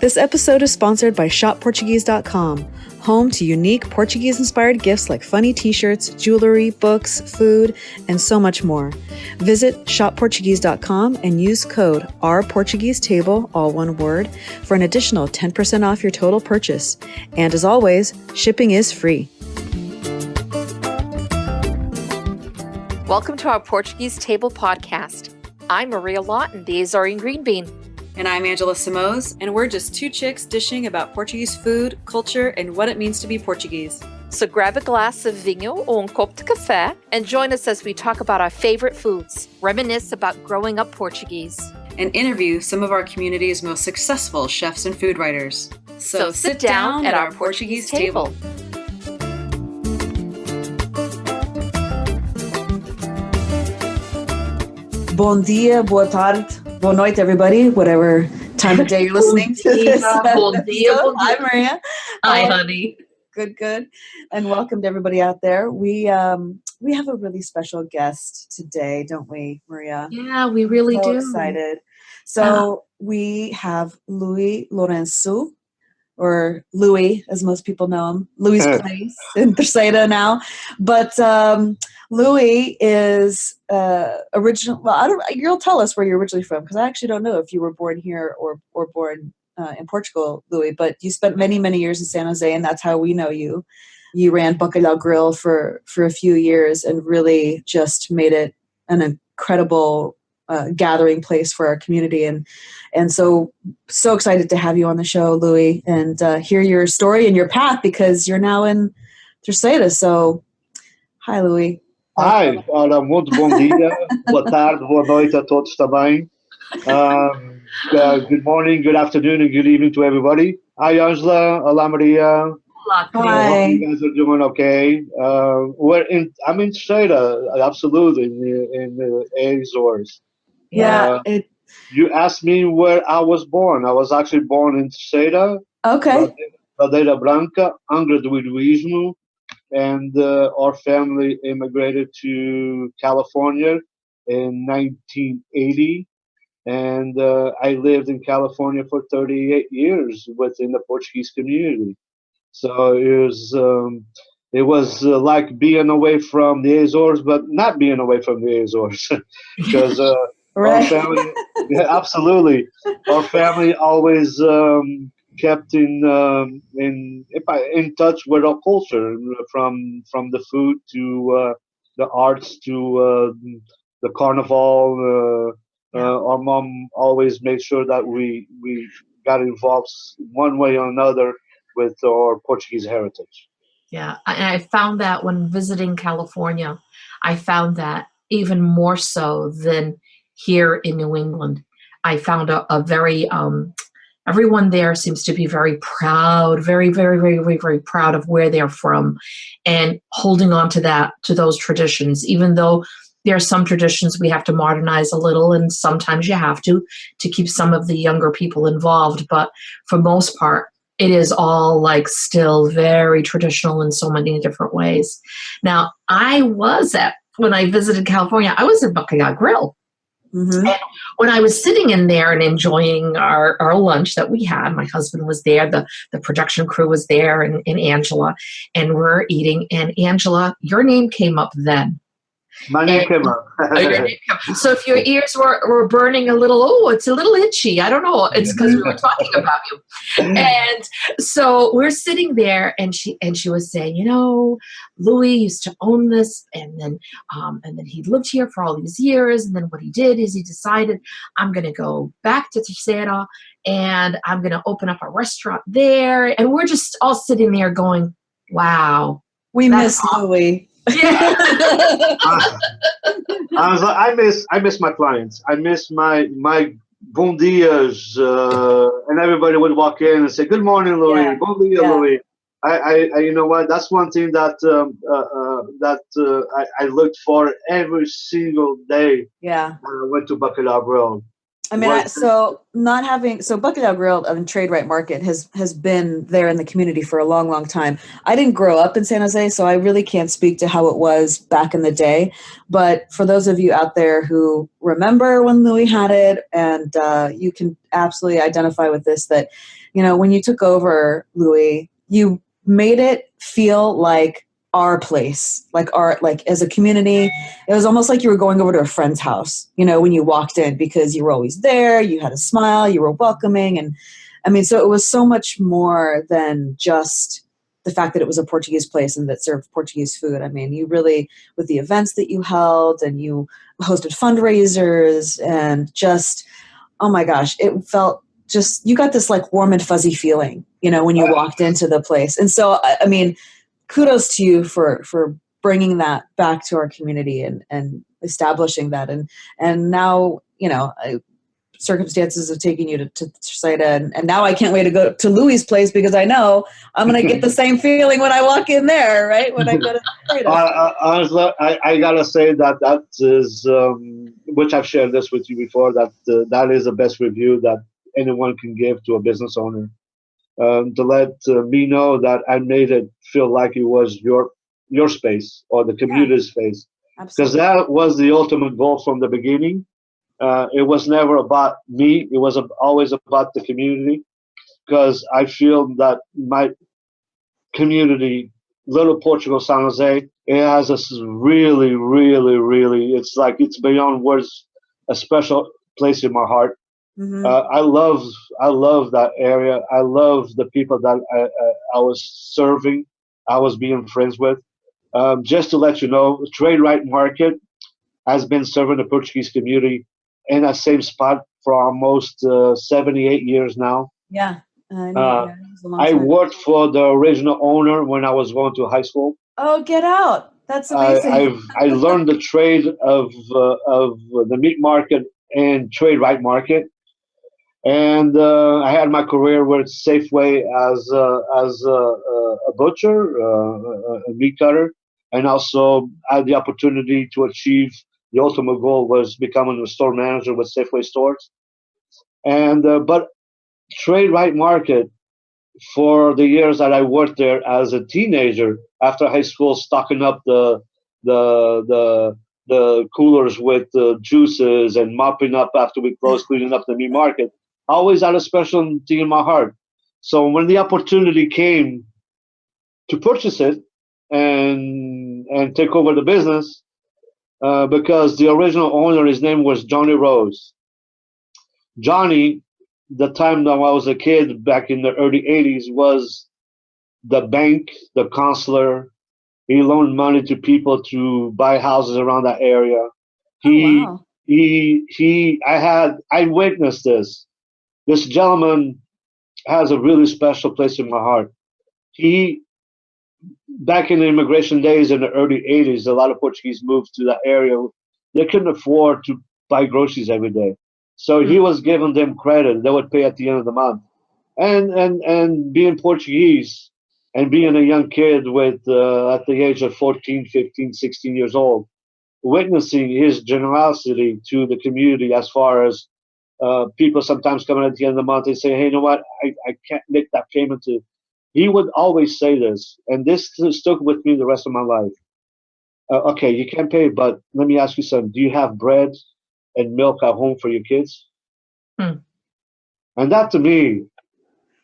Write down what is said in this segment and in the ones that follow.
This episode is sponsored by shopportuguese.com, home to unique Portuguese-inspired gifts like funny t-shirts, jewelry, books, food, and so much more. Visit shopportuguese.com and use code OurPortugueseTable, all one word, for an additional 10% off your total purchase. And as always, shipping is free. Welcome to our Portuguese Table podcast. I'm Maria Lawton, the Azorean Green Bean. And I'm Angela Simoes, and we're just two chicks dishing about Portuguese food, culture, and what it means to be Portuguese. So grab a glass of vinho or copo de café and join us as we talk about our favorite foods, reminisce about growing up Portuguese, and interview some of our community's most successful chefs and food writers. So sit down at our Portuguese table. Bom dia, boa tarde, boa noite, everybody, whatever time of day you're listening to this. Bon dia. Hi, Maria. Hi, honey. Good. And welcome to everybody out there. We have a really special guest today, don't we, Maria? Yeah, we really do. Excited. So we have Lorenco, or Louis, as most people know him. Louis' place in Terceira now. But Louis is original. Well, you'll tell us where you're originally from, because I actually don't know if you were born here or born in Portugal, Louis. But you spent many, many years in San Jose, and that's how we know you. You ran Bacalhau Grill for a few years and really just made it an incredible gathering place for our community. And so excited to have you on the show, Louis, and hear your story and your path, because you're now in Terceira. So, hi, Louis. Hi, ora, muito bom dia, boa tarde, boa noite a todos também. Good morning, good afternoon, and good evening to everybody. Hi, Angela. Olá, Maria. Hi. You guys are doing okay. I'm in Terceira, absolutely, in the Azores. Yeah. You asked me where I was born. I was actually born in Terceira. Okay. Madeira Branca, Angra do Heroísmo. And our family immigrated to California in 1980. And I lived in California for 38 years within the Portuguese community. So it was like being away from the Azores, but not being away from the Azores. Because right. Our family, yeah, absolutely. Our family always kept in touch with our culture, from the food to the arts to the carnival. Our mom always made sure that we got involved one way or another with our Portuguese heritage. Yeah, and I found that when visiting California, I found that even more so than here in New England. I found a very everyone there seems to be very proud, very, very, very, very, very proud of where they're from, and holding on to those traditions, even though there are some traditions we have to modernize a little, and sometimes you have to keep some of the younger people involved. But for most part, it is all like still very traditional in so many different ways. Now, when I visited California, I was at Bacalhau Grill. Mm-hmm. And when I was sitting in there and enjoying our lunch that we had, my husband was there, the production crew was there, and Angela, and we're eating. And Angela, your name came up then. My name came up. So if your ears were burning a little, it's a little itchy. I don't know. It's because we were talking about you. And so we're sitting there, and she was saying, Louis used to own this, and then he lived here for all these years. And then what he did is he decided, I'm going to go back to Terceira, and I'm going to open up a restaurant there. And we're just all sitting there going, wow. We miss Louis. Yeah. I miss my clients. I miss my bon dias, and everybody would walk in and say, "Good morning, Louis. Yeah. Bon dia, yeah. Louis." I you know what? That's one thing that I looked for every single day. Yeah. When I went to Bacalhau Grill. I mean, so Bacalhau Grill and Trade Right Market has been there in the community for a long, long time. I didn't grow up in San Jose, so I really can't speak to how it was back in the day. But for those of you out there who remember when Louis had it, and you can absolutely identify with this, that, you know, when you took over, Louis, you made it feel like our place, like as a community. It was almost like you were going over to a friend's house, you know, when you walked in, because you were always there, you had a smile, you were welcoming. And I mean, so it was so much more than just the fact that it was a Portuguese place and that served Portuguese food. I mean, you really, with the events that you held, and you hosted fundraisers, and just, oh my gosh, it felt just, you got this like warm and fuzzy feeling, you know, when you walked into the place. And so, I mean, kudos to you for bringing that back to our community and establishing that. And now, you know, circumstances have taken you to Terceira, and now I can't wait to go to Louis' place, because I know I'm going to get the same feeling when I walk in there, right? When I go to Terceira. Honestly, I gotta say that is, which I've shared this with you before, that that is the best review that anyone can give to a business owner. To let me know that I made it feel like it was your space, or the community's space, because that was the ultimate goal from the beginning. It was never about me; it was always about the community, because I feel that my community, Little Portugal, San Jose, it has a really, really, really, it's like, it's beyond words, a special place in my heart. Mm-hmm. I love that area. I love the people that I was serving, I was being friends with. Just to let you know, Trade Right Market has been serving the Portuguese community in that same spot for almost 78 years now. Yeah. I worked for the original owner when I was going to high school. Oh, get out! That's amazing. I learned the trade of the meat market and Trade Right Market. And I had my career with Safeway as a butcher, a meat cutter, and also had the opportunity to achieve the ultimate goal, was becoming a store manager with Safeway stores. And but Trade Right Market, for the years that I worked there as a teenager, after high school, stocking up the coolers with juices and mopping up after we closed, cleaning up the meat market, I always had a special thing in my heart. So when the opportunity came to purchase it and take over the business, because the original owner, his name was Johnny Rose. Johnny, the time that I was a kid back in the early 80s, was the bank, the counselor. He loaned money to people to buy houses around that area. I witnessed this. This gentleman has a really special place in my heart. Back in the immigration days in the early 80s, a lot of Portuguese moved to that area. They couldn't afford to buy groceries every day. So he was giving them credit. They would pay at the end of the month. And being Portuguese and being a young kid with at the age of 14, 15, 16 years old, witnessing his generosity to the community, as far as people sometimes coming at the end of the month and say, hey, you know what, I can't make that payment to. He would always say this, and this stuck with me the rest of my life. Okay, you can't pay, but let me ask you something. Do you have bread and milk at home for your kids? Hmm. And that, to me,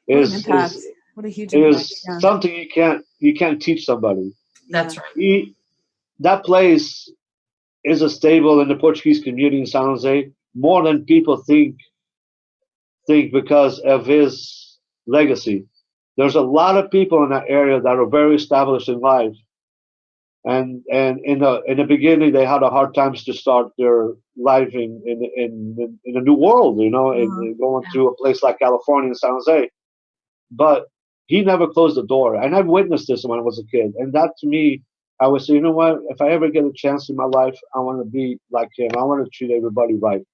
is what a huge impact. Yeah. Something you can't teach somebody. That's right. That place is a staple in the Portuguese community in San Jose, more than people think, because of his legacy. There's a lot of people in that area that are very established in life, and in the beginning they had a hard times to start their life in a new world, you know, and going to a place like California and San Jose. But he never closed the door, and I've witnessed this when I was a kid, and that, to me, I would say, you know what, if I ever get a chance in my life, I want to be like him. I want to treat everybody right.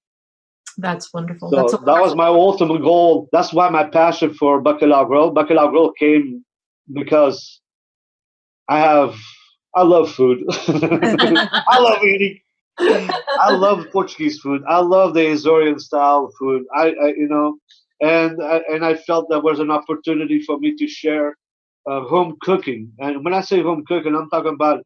That's wonderful. So that was my ultimate goal. That's why my passion for Bacalhau Grill came, because I love food. I love eating. I love Portuguese food. I love the Azorean style food. And I felt that was an opportunity for me to share home cooking. And when I say home cooking, I'm talking about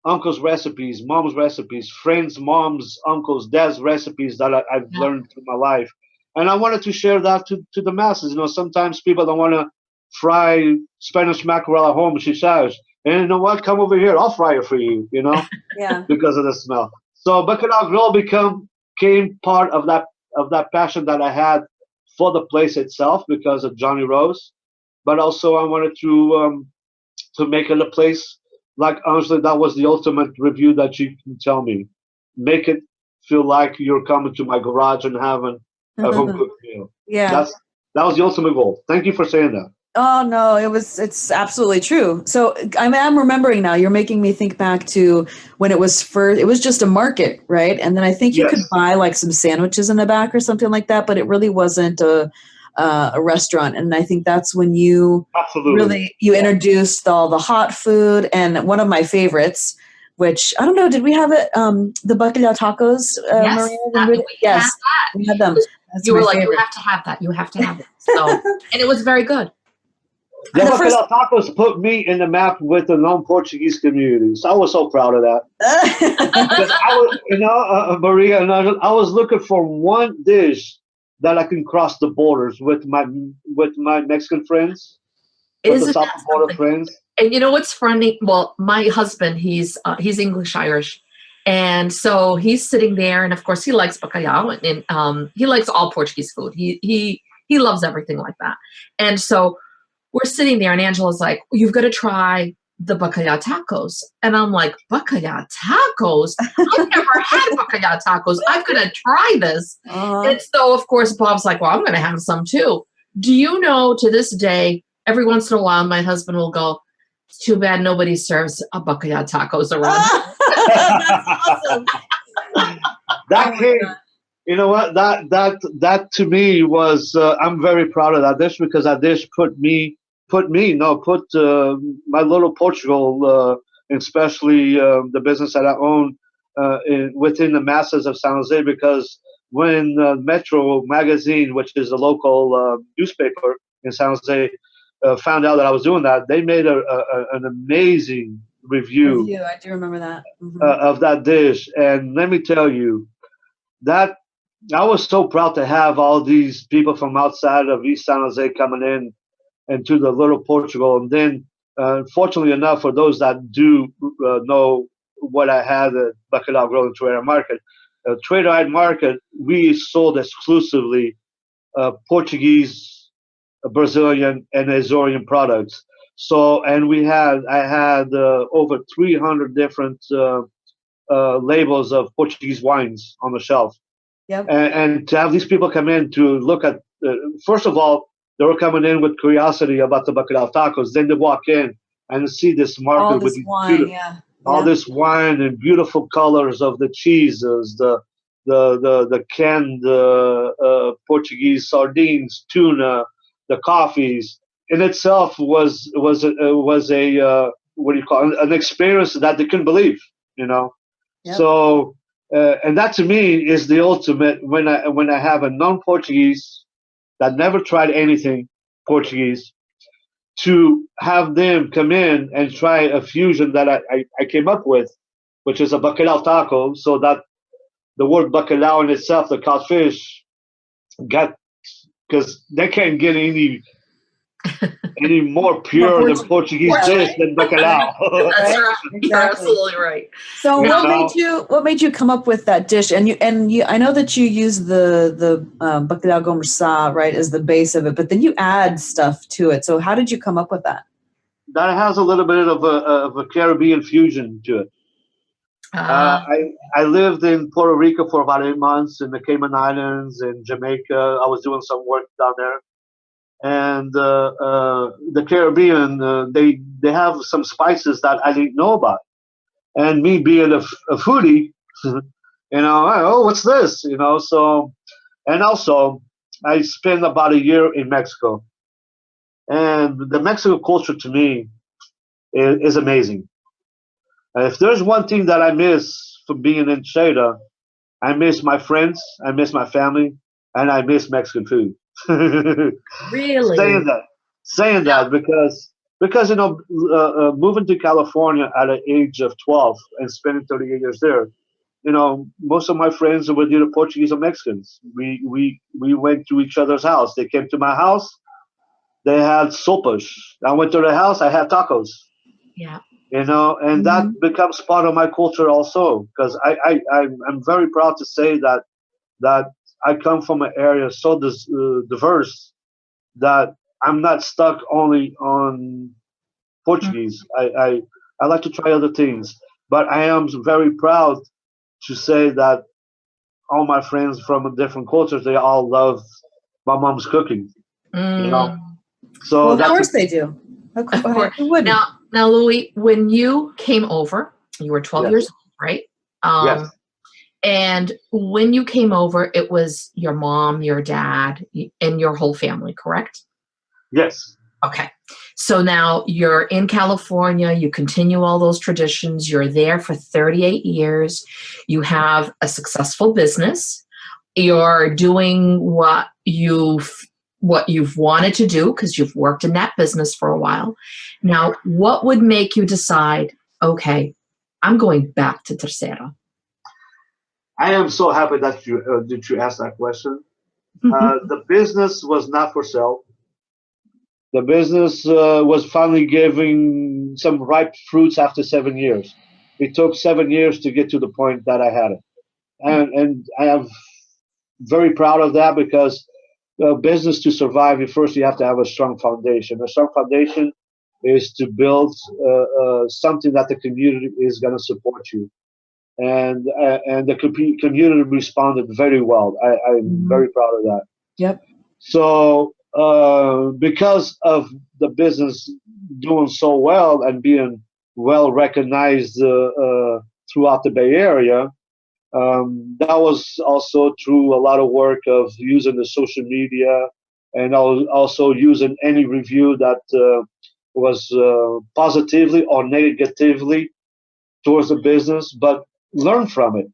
uncle's recipes, mom's recipes, friends, moms, uncles, dad's recipes that I've Yeah. learned through my life. And I wanted to share that to the masses. Sometimes people don't want to fry Spanish mackerel at home, she says. And you know what? Come over here. I'll fry it for you, Yeah. because of the smell. So Bacalhau Grill became part of that passion that I had for the place itself because of Johnny Rose. But also I wanted to make it a place like, honestly, that was the ultimate review that you can tell me. Make it feel like you're coming to my garage and having a home cooked meal. Yeah. That was the ultimate goal. Thank you for saying that. Oh no, it's absolutely true. So I'm remembering now. You're making me think back to when it was just a market, right? And then I think you could Yes. buy like some sandwiches in the back or something like that, but it really wasn't a restaurant. And I think that's when you Absolutely. you introduced all the hot food, and one of my favorites, which I don't know, did we have it? The bacalhau tacos, Yes, Maria? yes, We had them. That's you were my like, favorite. you have to have that. You have to have it. So, and it was very good. The And the first- Bacalhau Tacos put me in the map with the non-Portuguese community. So I was so proud of that. Because I was, Maria and I was looking for one dish that I can cross the borders with my Mexican friends, with the Isn't southern that border something? friends. And you know what's funny? Well, my husband, he's English Irish, and so he's sitting there, and of course he likes bacalhau, and he likes all Portuguese food. He loves everything like that. And so we're sitting there, and Angela's like, "You've got to try the bacalhau tacos," and I'm like, "Bacalhau tacos? I've never had bacalhau tacos. I've got to try this." And so of course Bob's like, "Well, I'm going to have some too." Do you know, to this day, every once in a while, my husband will go, "It's too bad nobody serves a bacalhau tacos around." That's awesome. That came, you know what? That to me was, I'm very proud of that dish because that dish put my little Portugal, especially the business that I own, within the masses of San Jose. Because when Metro magazine, which is a local newspaper in San Jose, found out that I was doing that, they made an amazing review I do remember that. of that dish. And let me tell you, that I was so proud to have all these people from outside of East San Jose coming in and to the little Portugal. And then, fortunately enough, for those that do know what I had at Bacalhau Grill and Trader Market, Trader Market, we sold exclusively Portuguese, Brazilian, and Azorean products. So, and I had over 300 different labels of Portuguese wines on the shelf. Yep. And to have these people come in to look at, first of all, they were coming in with curiosity about the bacalhau tacos. Then they walk in and see this market All with this these wine, all this wine and beautiful colors of the cheeses, the canned Portuguese sardines, tuna, the coffees. In itself was a what do you call it? An experience that they couldn't believe, Yep. So. And that to me is the ultimate when I have a non-Portuguese that never tried anything Portuguese, to have them come in and try a fusion that I came up with, which is a bacalhau taco. So that the word bacalhau in itself, the codfish, because they can't get any more pure than Portuguese dish than bacalhau. That's right. Exactly. You're absolutely right. So what made you come up with that dish? And you I know that you use the bacalhau gomerçá, right, as the base of it, but then you add stuff to it. So how did you come up with that? That has a little bit of a Caribbean fusion to it. I lived in Puerto Rico for about 8 months, in the Cayman Islands, in Jamaica. I was doing some work down there. And the Caribbean, they have some spices that I didn't know about. And me being a foodie, oh, what's this? So, and also I spent about a year in Mexico. And the Mexican culture to me is amazing. If there's one thing that I miss for being in Shada, I miss my friends, I miss my family, and I miss Mexican food. Really? Saying that because moving to California at the age of 12 and spending 38 years there, most of my friends were either Portuguese or Mexicans. We went to each other's house. They came to my house. They had sopas. I went to their house. I had tacos. Yeah. And that becomes part of my culture also, because I'm very proud to say that I come from an area so diverse that I'm not stuck only on Portuguese. I like to try other things, but I am very proud to say that all my friends from different cultures, they all love my mom's cooking. So well, of course they do. Who wouldn't? Now, Louis, when you came over, you were 12 years old, right? Yes. And when you came over, it was your mom, your dad, and your whole family, correct? Yes. Okay. So now you're in California, you continue all those traditions, you're there for 38 years, you have a successful business, you're doing what you've wanted to do because you've worked in that business for a while. Now, what would make you decide, okay, I'm going back to Tercera? I am so happy that you asked that question. The business was not for sale. The business was finally giving some ripe fruits after 7 years. It took 7 years to get to the point that I had it. And I am very proud of that because business to survive, first you have to have a strong foundation. A strong foundation is to build something that the community is going to support you. And the community responded very well. I'm very proud of that. Yep. So because of the business doing so well and being well recognized throughout the Bay Area, that was also through a lot of work of using the social media and also using any review that was positively or negatively towards the business, but learn from it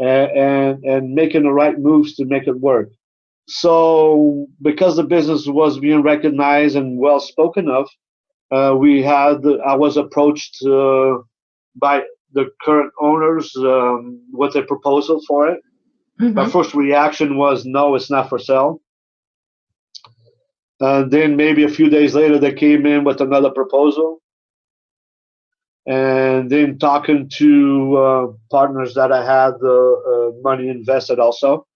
and making the right moves to make it work. So because the business was being recognized and well spoken of, I was approached by the current owners with a proposal for it. My first reaction was, no, it's not for sale. Then maybe a few days later, they came in with another proposal. And then talking to partners that I had money invested also,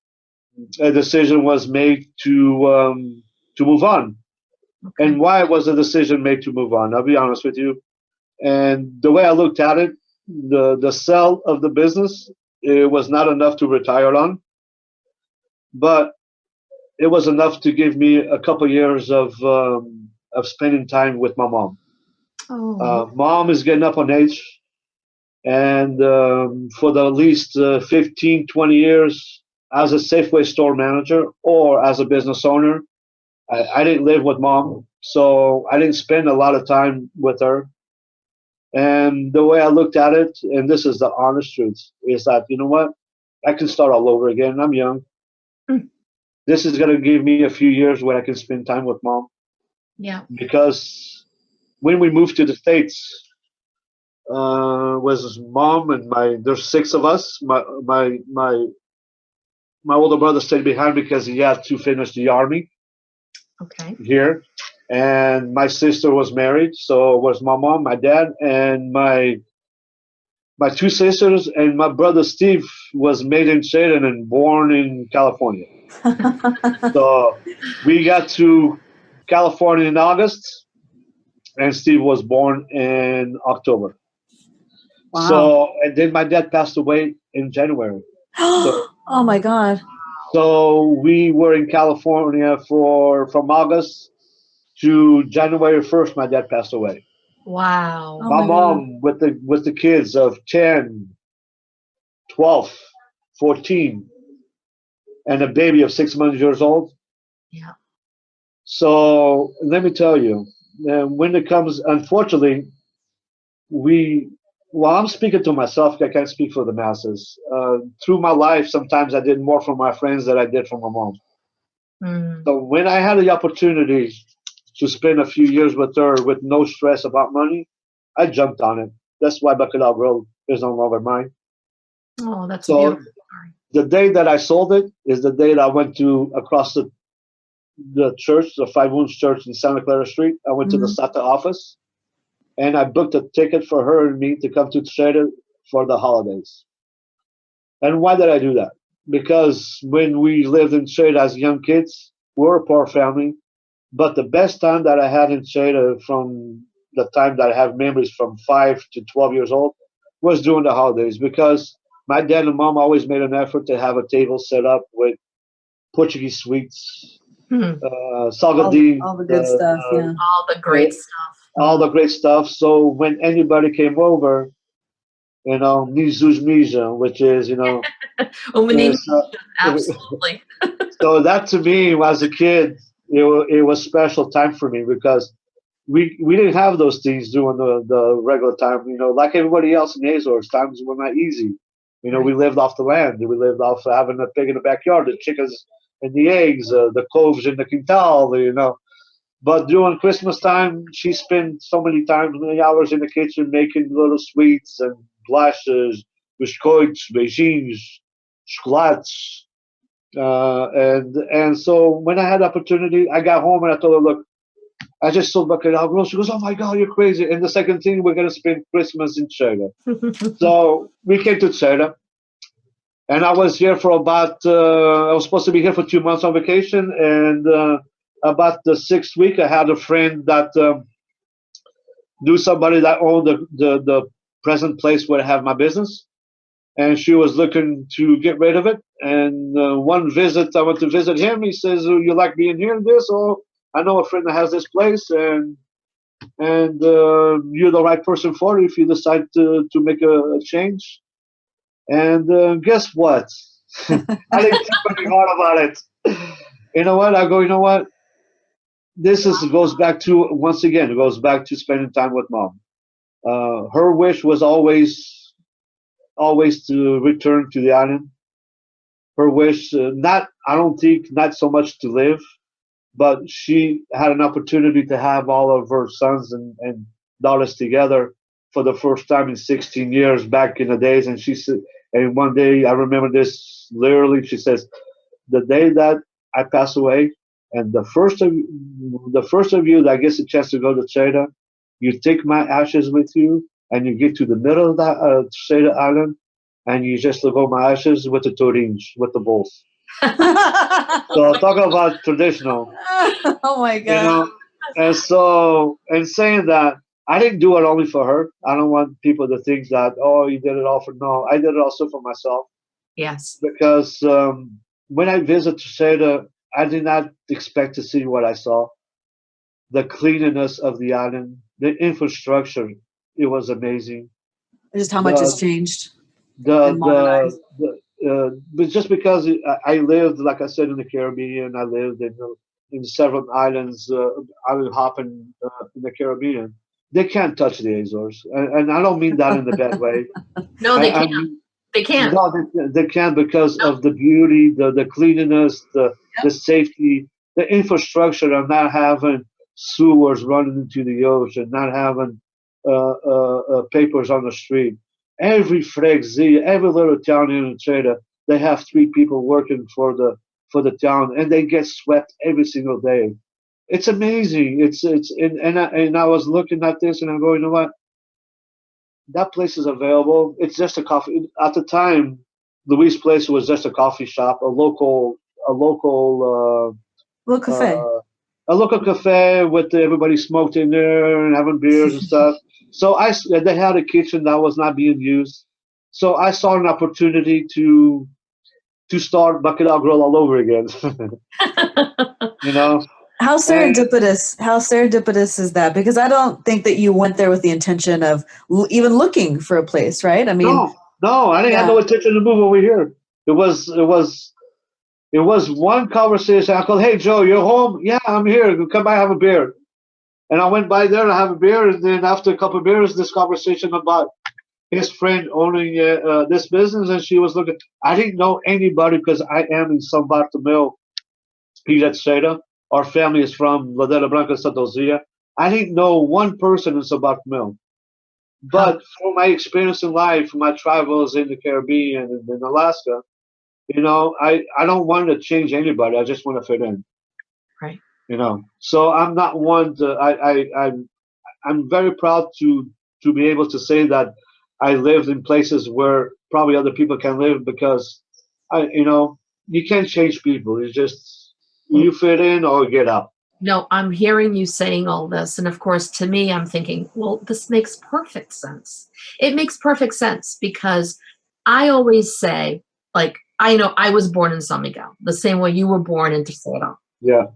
a decision was made to move on. Okay. And why was the decision made to move on? I'll be honest with you. And the way I looked at it, the sale of the business, it was not enough to retire on, but it was enough to give me a couple years of spending time with my mom. Oh. Mom is getting up on age, and for the least 15, 20 years as a Safeway store manager or as a business owner, I didn't live with mom, so I didn't spend a lot of time with her. And the way I looked at it, and this is the honest truth, is that, you know what? I can start all over again. I'm young. This is going to give me a few years where I can spend time with mom. Yeah. Because when we moved to the States, was mom and there's 6 of us. My older brother stayed behind because he had to finish the army. Okay. Here. And my sister was married, so it was my mom, my dad, and my 2 sisters, and my brother Steve was made in Sheridan and born in California. So we got to California in August, and Steve was born in October. Wow. So, and then my dad passed away in January. Oh my God. So we were in California from August to January 1st, my dad passed away. Wow. My mom with the kids of 10, 12, 14, and a baby of 6 months old. Yeah. So let me tell you, when it comes, unfortunately, we Well, I'm speaking to myself. I can't speak for the masses. Through my life, sometimes I did more for my friends than I did for my mom. Mm. So when I had the opportunity to spend a few years with her with no stress about money, I jumped on it. That's why Bacalhau Grill is no longer mine. Oh, that's a So beautiful story. the day that I sold it is the day that I went to across the church, the Five Wounds Church in Santa Clara Street. I went to the Mhm. SATA office and I booked a ticket for her and me to come to Teixeira for the holidays. And why did I do that? Because when we lived in Teixeira as young kids, we were a poor family. But the best time that I had in Teixeira from the time that I have memories from 5 to 12 years old was during the holidays because my dad and mom always made an effort to have a table set up with Portuguese sweets, Hmm. salgadinho, All the good stuff. Yeah. All the great stuff. all the great stuff. So when anybody came over, Mizus Mija, which is, Oh, menino, is, absolutely. so that to me, as a kid, it was special time for me because we didn't have those things during the regular time. Like everybody else in the Azores, times were not easy. We Right. lived off the land. We lived off having a pig in the backyard, the chickens and the eggs, the coves in the quintal. But during Christmas time, she spent so many hours in the kitchen making little sweets and glasses, biscoitos, beijinhos, chocolates. And so when I had the opportunity, I got home and I told her, look, I just sold bacalhau grill. She goes, oh my God, you're crazy. And the second thing, we're going to spend Christmas in China. So we came to China. And I was here for I was supposed to be here for 2 months on vacation. And about the 6th week, I had a friend that knew somebody that owned the present place where I have my business. And she was looking to get rid of it. And one visit, I went to visit him. He says, oh, you like being here in this? Oh, I know a friend that has this place. And you're the right person for it if you decide to make a change. And guess what? I didn't think very hard about it. You know what? I go, you know what? Goes back to, once again, it goes back to spending time with mom. Her wish was always to return to the island. Her wish, I don't think, not so much to live, but she had an opportunity to have all of her sons and daughters together for the first time in 16 years back in the days. And she said, and one day I remember this literally. She says, "The day that I pass away, and the first of you that gets a chance to go to China, you take my ashes with you, and you get to the middle of that China island, and you just look over my ashes with the torins, with the bulls." So talk about traditional. Oh my you God. know and so and saying that, I didn't do it only for her. I don't want people to think that, oh, you did it all for, no, I did it also for myself. Yes. Because when I visited Seda, I did not expect to see what I saw. The cleanliness of the island, the infrastructure, it was amazing. Just how much has the changed the and modernized. but just because I lived, like I said, in the Caribbean, I lived in several islands, island hopping in the Caribbean. They can't touch the Azores, and I don't mean that in a bad way. No, they I can't. mean, They can't. no, they can't because No. of the beauty, the cleanliness, the Yep. safety, the infrastructure of not having sewers running into the ocean, not having papers on the street. Every freguesia, every little town in China, they have 3 people working for the town, and they get swept every single day. It's amazing. It's and I was looking at this and I'm going, you know what? That place is available. It's just a coffee. At the time, Louis' place was just a coffee shop, a local, Little uh, cafe. uh, a local cafe with everybody smoked in there and having beers and stuff. So they had a kitchen that was not being used. So I saw an opportunity to start Bacalhau Grill all over again. you know, How and serendipitous? How serendipitous is that? Because I don't think that you went there with the intention of even looking for a place, right? I mean, no, I didn't have yeah. no intention to move over here. It was one conversation. I called, hey, Joe, you're home? Yeah, I'm here. Come by, have a beer. And I went by there and have a beer. And then after a couple of beers, this conversation about his friend owning this business, and she was looking. I didn't know anybody because I am in São Bartolomeu, Ilha Terceira. Our family is from Ladera Branca, Santa Luzia. I didn't know one person in São Bartolomeu. How But from my experience in life, my travels in the Caribbean and in Alaska, I don't want to change anybody. I just want to fit in. right? So I'm not one to. I'm very proud to be able to say that I lived in places where probably other people can live because you can't change people. It's just you fit in or get out. No, I'm hearing you saying all this. And of course, to me, I'm thinking, well, this makes perfect sense. It makes perfect sense because I always say, like, I know I was born in San Miguel, the same way you were born in Terceira. Yeah.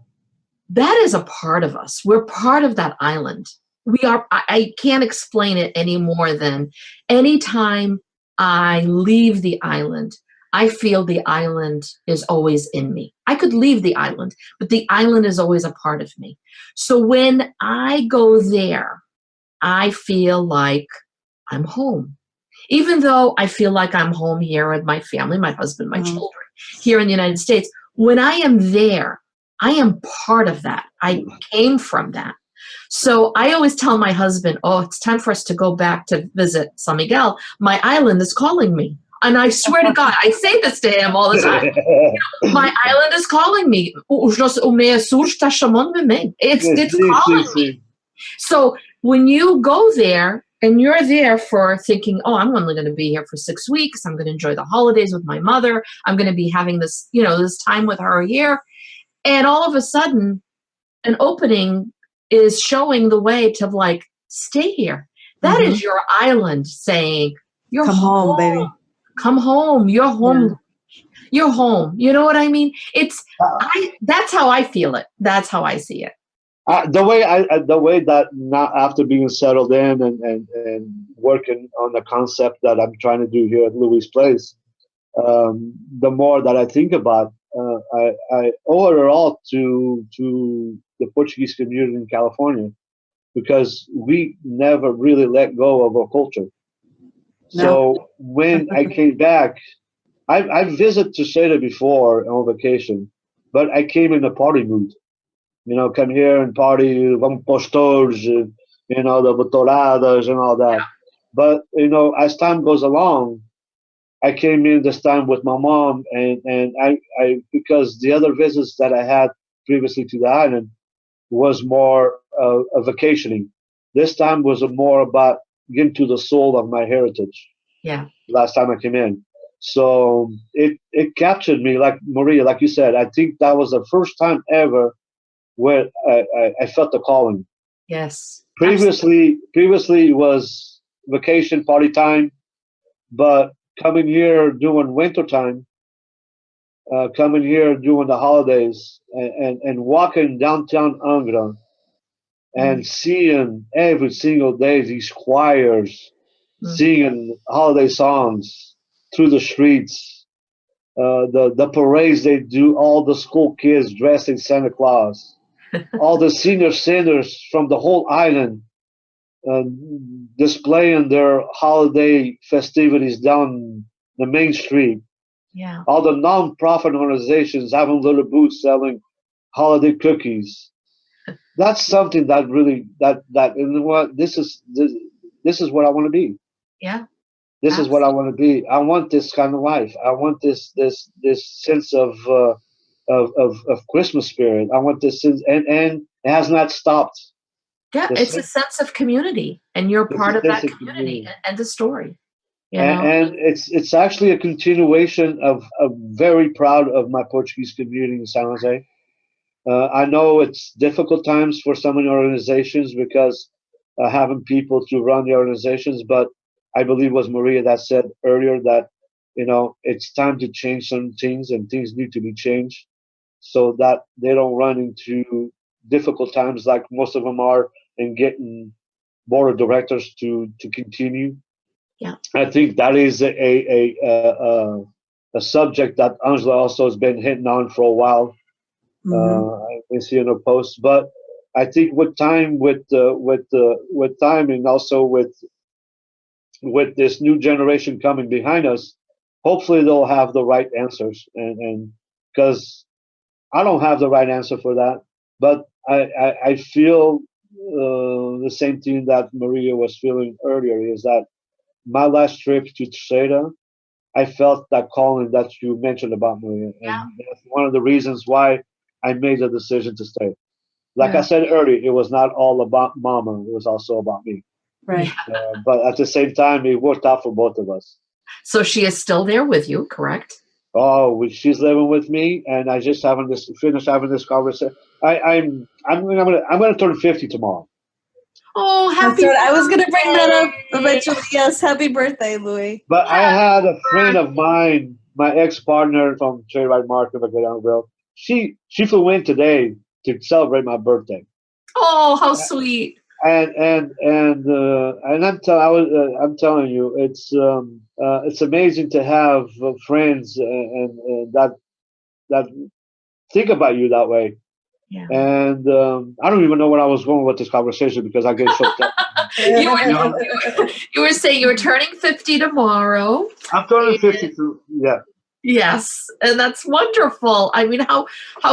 That is a part of us. We're part of that island. We are, I can't explain it any more than anytime I leave the island, I feel the island is always in me. I could leave the island, but the island is always a part of me. So when I go there, I feel like I'm home. Even though I feel like I'm home here with my family, my husband, my children, here in the United States, when I am there, I am part of that. I came from that. So I always tell my husband, oh, it's time for us to go back to visit San Miguel. My island is calling me. And I swear to God, I say this to him all the time. My island is calling me. It's calling me. So when you go there and you're there for thinking, oh, I'm only going to be here for 6 weeks. I'm going to enjoy the holidays with my mother. I'm going to be having this, this time with her here. And all of a sudden, an opening is showing the way to like, stay here. That is your island saying, you're Come home, baby. Come home. You're home. Yeah. You're home. You know what I mean? That's how I feel it. That's how I see it. The way that now after being settled in and working on the concept that I'm trying to do here at Louis Place, the more that I think about, I owe it all to the Portuguese community in California because we never really let go of our culture. No. So when I came back, I visited Terceira before on vacation, but I came in a party mood. Come here and party, vamos postores, the botoradas and all that. But, as time goes along, I came in this time with my mom and I because the other visits that I had previously to the island was more a vacationing. This time was more about getting to the soul of my heritage. Yeah. Last time I came in. So it captured me, like Maria, like you said. I think that was the first time ever where I felt the calling. Yes. Previously it was vacation party time, but coming here during winter time, coming here during the holidays, and walking downtown Angra and seeing every single day these choirs singing holiday songs through the streets, the parades they do, all the school kids dressed in Santa Claus, all the senior centers from the whole island displaying their holiday festivities down the main street. Yeah. All the non-profit organizations having little booths selling holiday cookies. That's something that really this is what I want to be. Yeah. This is what I want to be. I want this kind of life. I want this sense of Christmas spirit. I want this sense, and it has not stopped. Yeah, it's a sense of community, and you're part of that community and the story. And it's actually a continuation of very proud of my Portuguese community in San Jose. I know it's difficult times for some of the organizations because having people to run the organizations, but I believe it was Maria that said earlier that it's time to change some things and things need to be changed so that they don't run into difficult times like most of them are in getting board of directors to continue. Yeah, I think that is a subject that Angela also has been hitting on for a while. I've been seeing her posts, but I think with time, with time, and also with with this new generation coming behind us, hopefully they'll have the right answers. And because I don't have the right answer for that, but I feel the same thing that Maria was feeling earlier, is that my last trip to Teixeira, I felt that calling that you mentioned about Maria. And Yeah. that's one of the reasons why I made the decision to stay. Like I Yeah. said earlier, it was not all about Mama, it was also about me. Right. But at the same time, it worked out for both of us. So she is still there with you, correct? Oh, she's living with me, and I just finished having this conversation. I'm gonna turn 50 tomorrow. Oh, That's happy right. I was going to bring that up birthday. eventually. Yes. Happy birthday, Louis. But I Happy had a friend of birthday. mine, my ex-partner from Trade Right Market, McGowanville. She flew in today to celebrate my birthday, Oh, how sweet. and I'm telling you, it's amazing to have friends and that think about you that way. Yeah. And I don't even know where I was going with this conversation because I get choked up. You were saying you were turning 50 tomorrow. I'm turning 52. Yeah. Yes, and that's wonderful. I mean, how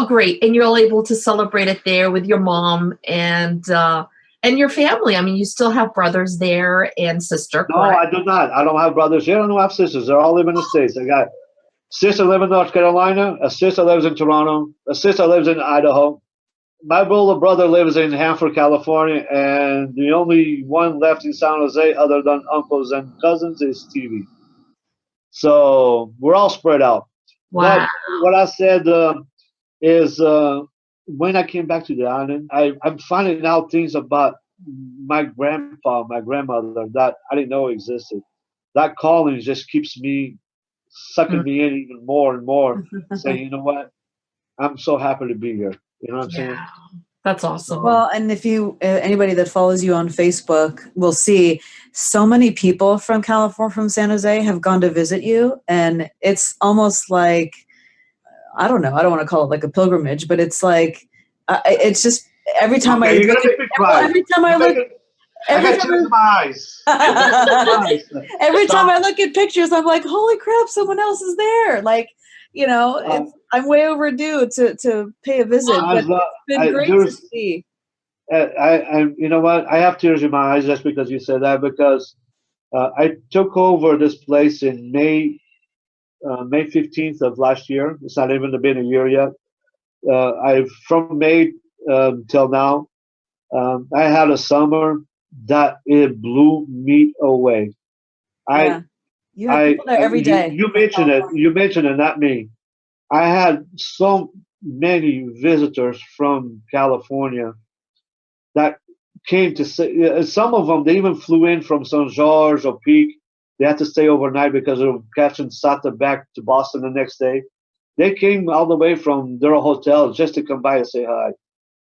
great, and you're able to celebrate it there with your mom and your family. I mean, you still have brothers there and sister, No, correct? I do not. I don't have brothers here. I don't have sisters. They're all living in the States. I got sister lives in North Carolina. A sister lives in Toronto. A sister lives in Idaho. My older brother lives in Hanford, California, and the only one left in San Jose, other than uncles and cousins, is TV. So we're all spread out. Wow. But what I said is when I came back to the island, I'm finding out things about my grandpa, my grandmother that I didn't know existed. That calling just keeps me sucking Mm, me in even more and more, saying, you know what, I'm so happy to be here. You know what I'm saying? yeah, that's awesome. Well, and if you, anybody that follows you on Facebook will see so many people from California, from San Jose, have gone to visit you. And it's almost like, I don't know, I don't want to call it like a pilgrimage, but it's like, it's just every time I Okay, you're look gonna make me cry. every time I look, I every got time tears in my eyes. every So, time I look at pictures, I'm like, holy crap, someone else is there. Like, I'm way overdue to pay a visit, but it's been great to see. you know what? I have tears in my eyes just because you said that because I took over this place in May 15th of last year. It's not even been a year yet. I've from May till now. I had a summer that it blew me away. Yeah. You have people there every day. You mentioned it. You mentioned it, not me. I had so many visitors from California that came to say. Some of them they even flew in from St. George or Peak. They had to stay overnight because of catching SATA back to Boston the next day. They came all the way from their hotel just to come by and say hi.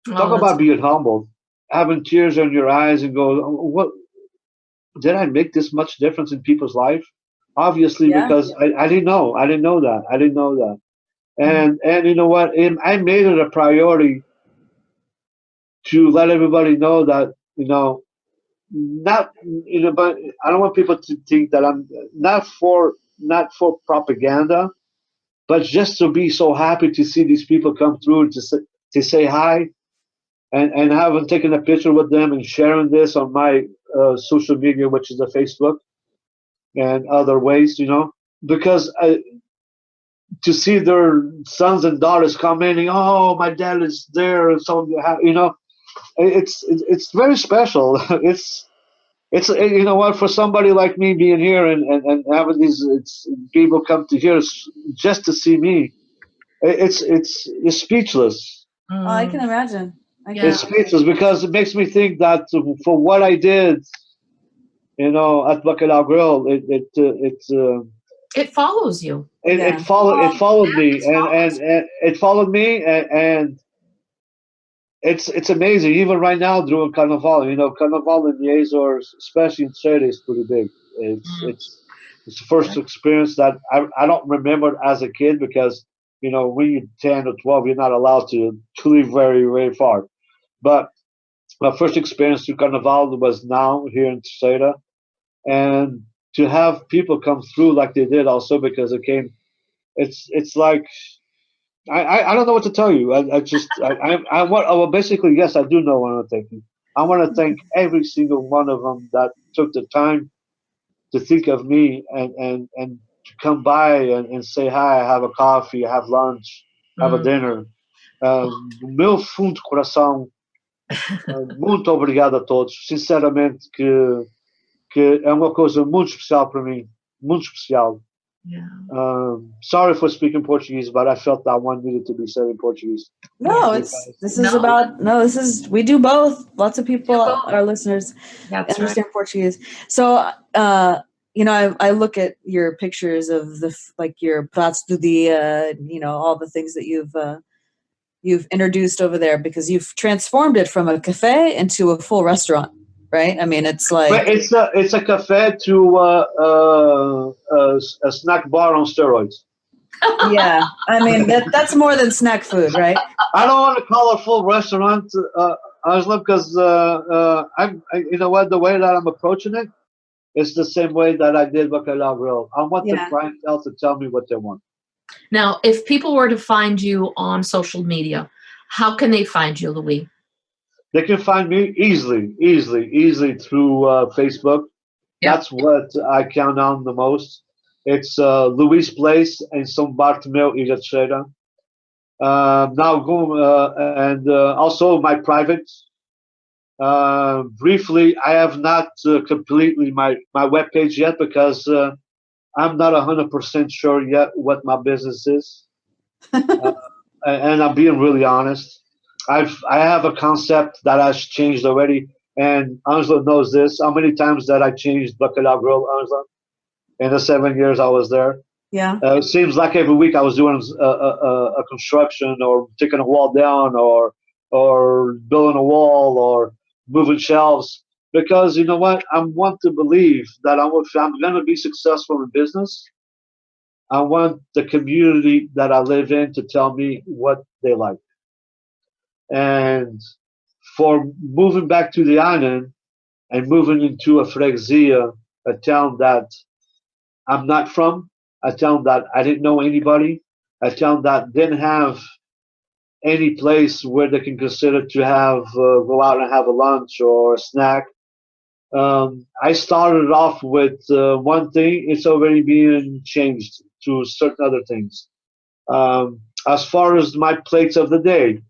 Talk Oh, that's about being humbled, having tears in your eyes, and go, "What did I make this much difference in people's life?" Obviously, Yeah. because I didn't know. I didn't know that. I didn't know that. mm, And you know what? I made it a priority to let everybody know that not but I don't want people to think that I'm not for propaganda, but just to be so happy to see these people come through to say hi and having taken a picture with them and sharing this on my social media, which is the Facebook and other ways, because to see their sons and daughters commenting, "Oh, my dad is there," and so it's very special. It's you know what, for somebody like me being here and having these people come to here just to see me, it's speechless. Oh, I can mm, imagine. I can yeah. It's speechless because it makes me think that for what I did, at Bacalhau Grill, It follows you. it Yeah. followed Oh, it followed yeah, me it and follows you. it followed me and it's amazing. Even right now during Carnival, Carnival in the Azores, especially in Chile, is pretty big. It's Mm, it's it's the first experience that I don't remember as a kid because when you're 10 or 12, you're not allowed to leave very very far. But my first experience to Carnival was now here in Terceira, and to have people come through like they did also because it came. It's like I don't know what to tell you. I want. Well, basically, yes, I do know what I'm thinking. I want to thank every single one of them that took the time to think of me and to come by and say hi, have a coffee, have lunch, have a dinner. Do meu fundo de coração, muito obrigado a todos. Sinceramente, que é uma coisa muito especial para mim, muito especial. Yeah. Sorry for speaking Portuguese, but I felt that one needed to be said in Portuguese. No, we do both. Lots of people, our listeners, understand Portuguese. So, I look at your pictures of your pratos do dia, all the things that you've introduced over there because you've transformed it from a cafe into a full restaurant. Right? I mean, it's like... But it's a cafe to a snack bar on steroids. Yeah. I mean, that's more than snack food, right? I don't want to call it a full restaurant, Angela, because you know what? The way that I'm approaching it is the same way that I did Bacalhau Grill. I want the clientele to tell me what they want. Now, if people were to find you on social media, how can they find you, Louis? They can find me easily through Facebook. Yep. That's what I count on the most. It's Louis Place in São Bartomeu e Teixeira. Now go and also my private. Briefly, I have not completely my webpage yet because I'm not 100% sure yet what my business is, and I'm being really honest. I have a concept that has changed already, and Angela knows this. How many times that I changed Bacalhau Grill, Angela, in the 7 years I was there? Yeah. It seems like every week I was doing a construction or taking a wall down or building a wall or moving shelves. Because you know what? I want to believe that if I'm going to be successful in business, I want the community that I live in to tell me what they like. And for moving back to the island and moving into a freguesia, a town that I'm not from, a town that I didn't know anybody, a town that didn't have any place where they can consider to have go out and have a lunch or a snack. I started off with one thing. It's already being changed to certain other things. As far as my plates of the day,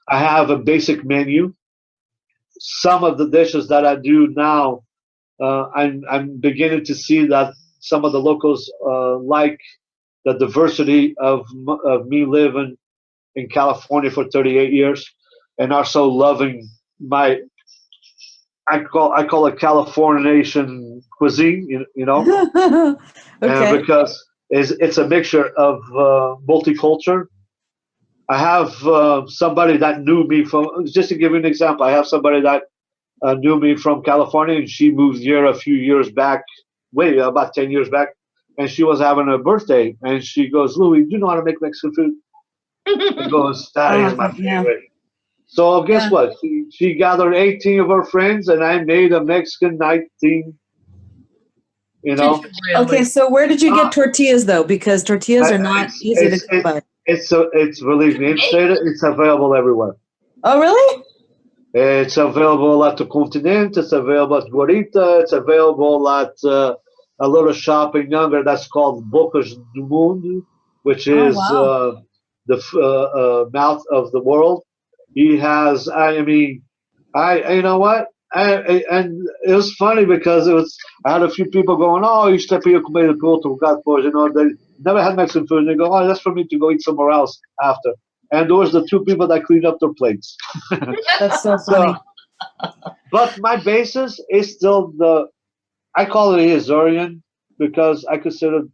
I have a basic menu. Some of the dishes that I do now, I'm beginning to see that some of the locals like the diversity of me living in California for 38 years, and are so loving my. I call it Californiation cuisine, you know, okay. Because it's a mixture of multicultural. I have somebody that knew me from, just to give you an example, I have somebody that knew me from California, and she moved here a few years back, about 10 years back, and she was having a birthday, and she goes, "Louis, do you know how to make Mexican food?" He goes, "That is my favorite." Yeah. So guess what? She gathered 18 of her friends, and I made a Mexican night theme. You know. Really? Okay, so where did you get tortillas though? Because tortillas are not easy to come by. It's believe me, it's available everywhere. Oh, really? It's available at the Continente. It's available at Guarita. It's available at a little shop in Younger that's called Bocas do Mundo, which is the mouth of the world. He has. You know what? And it was funny because I had a few people going, "Oh, you step here, comer de outro lugar depois." You know, they never had Mexican food. And they go, "Oh, that's for me to go eat somewhere else after." And those are the two people that cleaned up their plates. That's so funny. But my basis is still I call it Azorean because I consider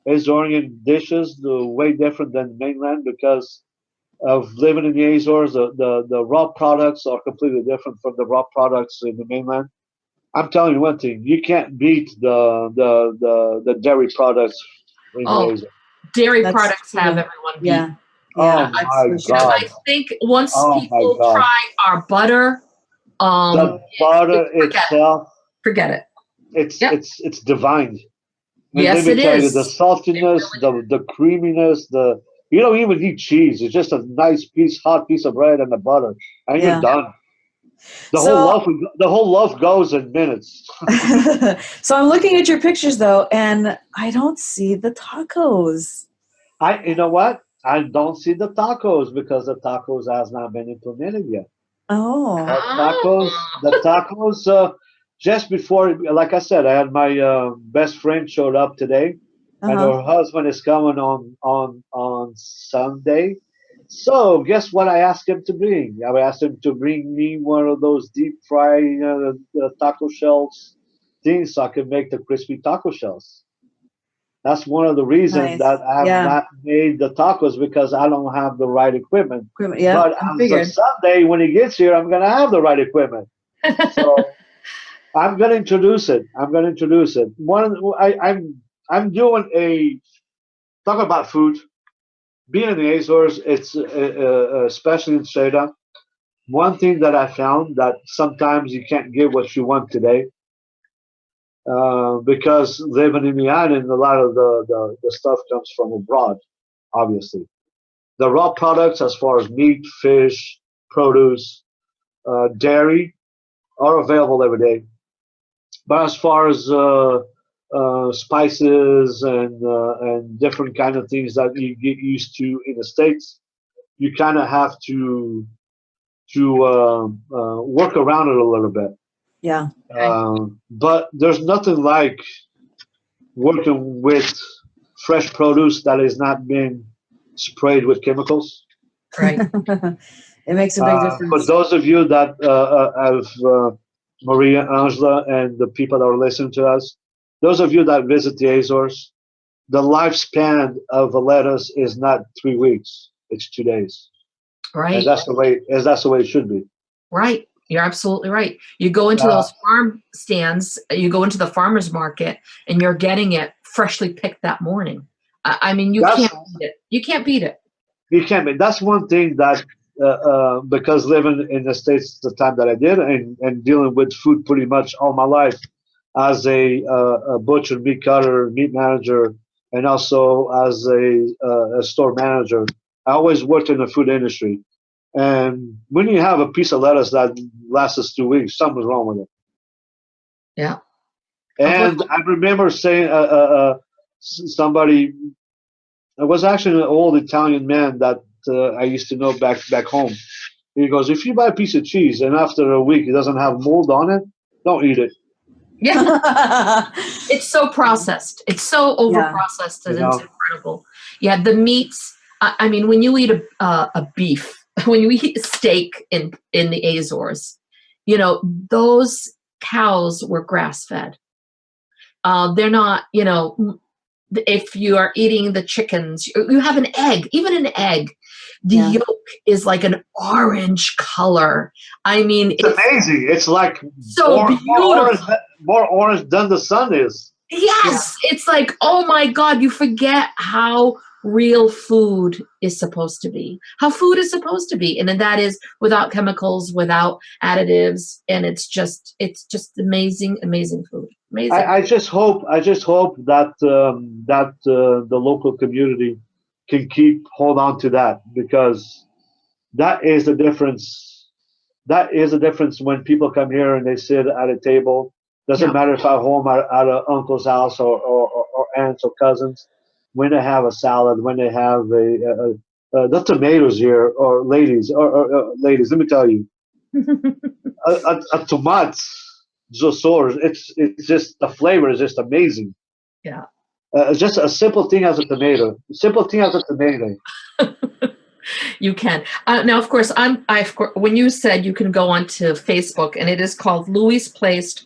Azorean dishes way different than mainland because of living in the Azores. The raw products are completely different from the raw products in the mainland. I'm telling you one thing: you can't beat the dairy products in the Azores. Dairy products have everyone beat. Yeah. Oh my God! I think once people try our butter, the butter itself. Forget it. it's divine. And Yes, let me it tell you, is. the saltiness, the creaminess, you don't even need cheese. It's just a nice hot piece of bread and the butter, and you're Yeah. done. So The whole loaf goes in minutes. so I'm looking at your pictures though, and I don't see the tacos. You know what? I don't see the tacos because the tacos has not been implemented yet. Oh. The tacos. Just before, like I said, I had my best friend showed up today, and Uh-huh. her husband is coming on Sunday. So guess what? I asked him to bring. I asked him to bring me one of those deep fry taco shells things, so I can make the crispy taco shells. That's one of the reasons Nice. that I have Yeah. not made the tacos because I don't have the right equipment. Yeah. But I as of figured. Sunday, when he gets here, I'm gonna have the right equipment. So I'm gonna introduce it. I'm gonna introduce it. I'm doing a talk about food. Being in the Azores, it's especially in Seda. One thing that I found that sometimes you can't get what you want today because living in the island, a lot of the stuff comes from abroad, obviously. The raw products, as far as meat, fish, produce, dairy, are available every day. But as far as spices and different kind of things that you get used to in the states, you kind of have to work around it a little bit. Yeah. But there's nothing like working with fresh produce that has not been sprayed with chemicals. Right. It makes a big For difference. those of you that have Maria, Angela, and the people that are listening to us, those of you that visit the Azores, the lifespan of a lettuce is not 3 weeks; it's 2 days, and Right. that's the way it should be. Right. You're absolutely right. You go into Uh, those farm stands, you go into the farmer's market, and you're getting it freshly picked that morning. I mean, you that's can't beat it. You can't beat it. You can be. That's one thing that because living in the states the time that I did and dealing with food pretty much all my life as a butcher, meat cutter, meat manager, and also as a store manager. I always worked in the food industry, and when you have a piece of lettuce that lasts us 2 weeks, something's wrong with it. Yeah. And I remember saying somebody. It was actually an old Italian man that I used to know back home. He goes, if you buy a piece of cheese and after a week it doesn't have mold on it, don't eat it. Yeah. It's so processed. It's so over processed that it's incredible. Yeah, the meats. I mean, when you eat a beef, when you eat steak in the Azores, those cows were grass fed. They're not, if you are eating the chickens, you have an egg, even an egg. The yolk is like an orange color. I mean, it's amazing. It's like so beautiful. More orange than the sun is. Yes. Yeah. It's like, oh my God, you forget how real food is supposed to be, how food is supposed to be. And then that is without chemicals, without additives. And it's just amazing, amazing food. Amazing. I just hope that the local community can keep hold on to that, because that is the difference. That is the difference when people come here and they sit at a table. Doesn't matter if I'm home at an uncle's house or aunts or cousins. When they have a salad, when they have the tomatoes here, or ladies, ladies, let me tell you, a tomates, it's just the flavor is just amazing. Yeah. Just a simple thing as a tomato. You can. Now, of course, when you said you can go onto Facebook, and it is called Louis Place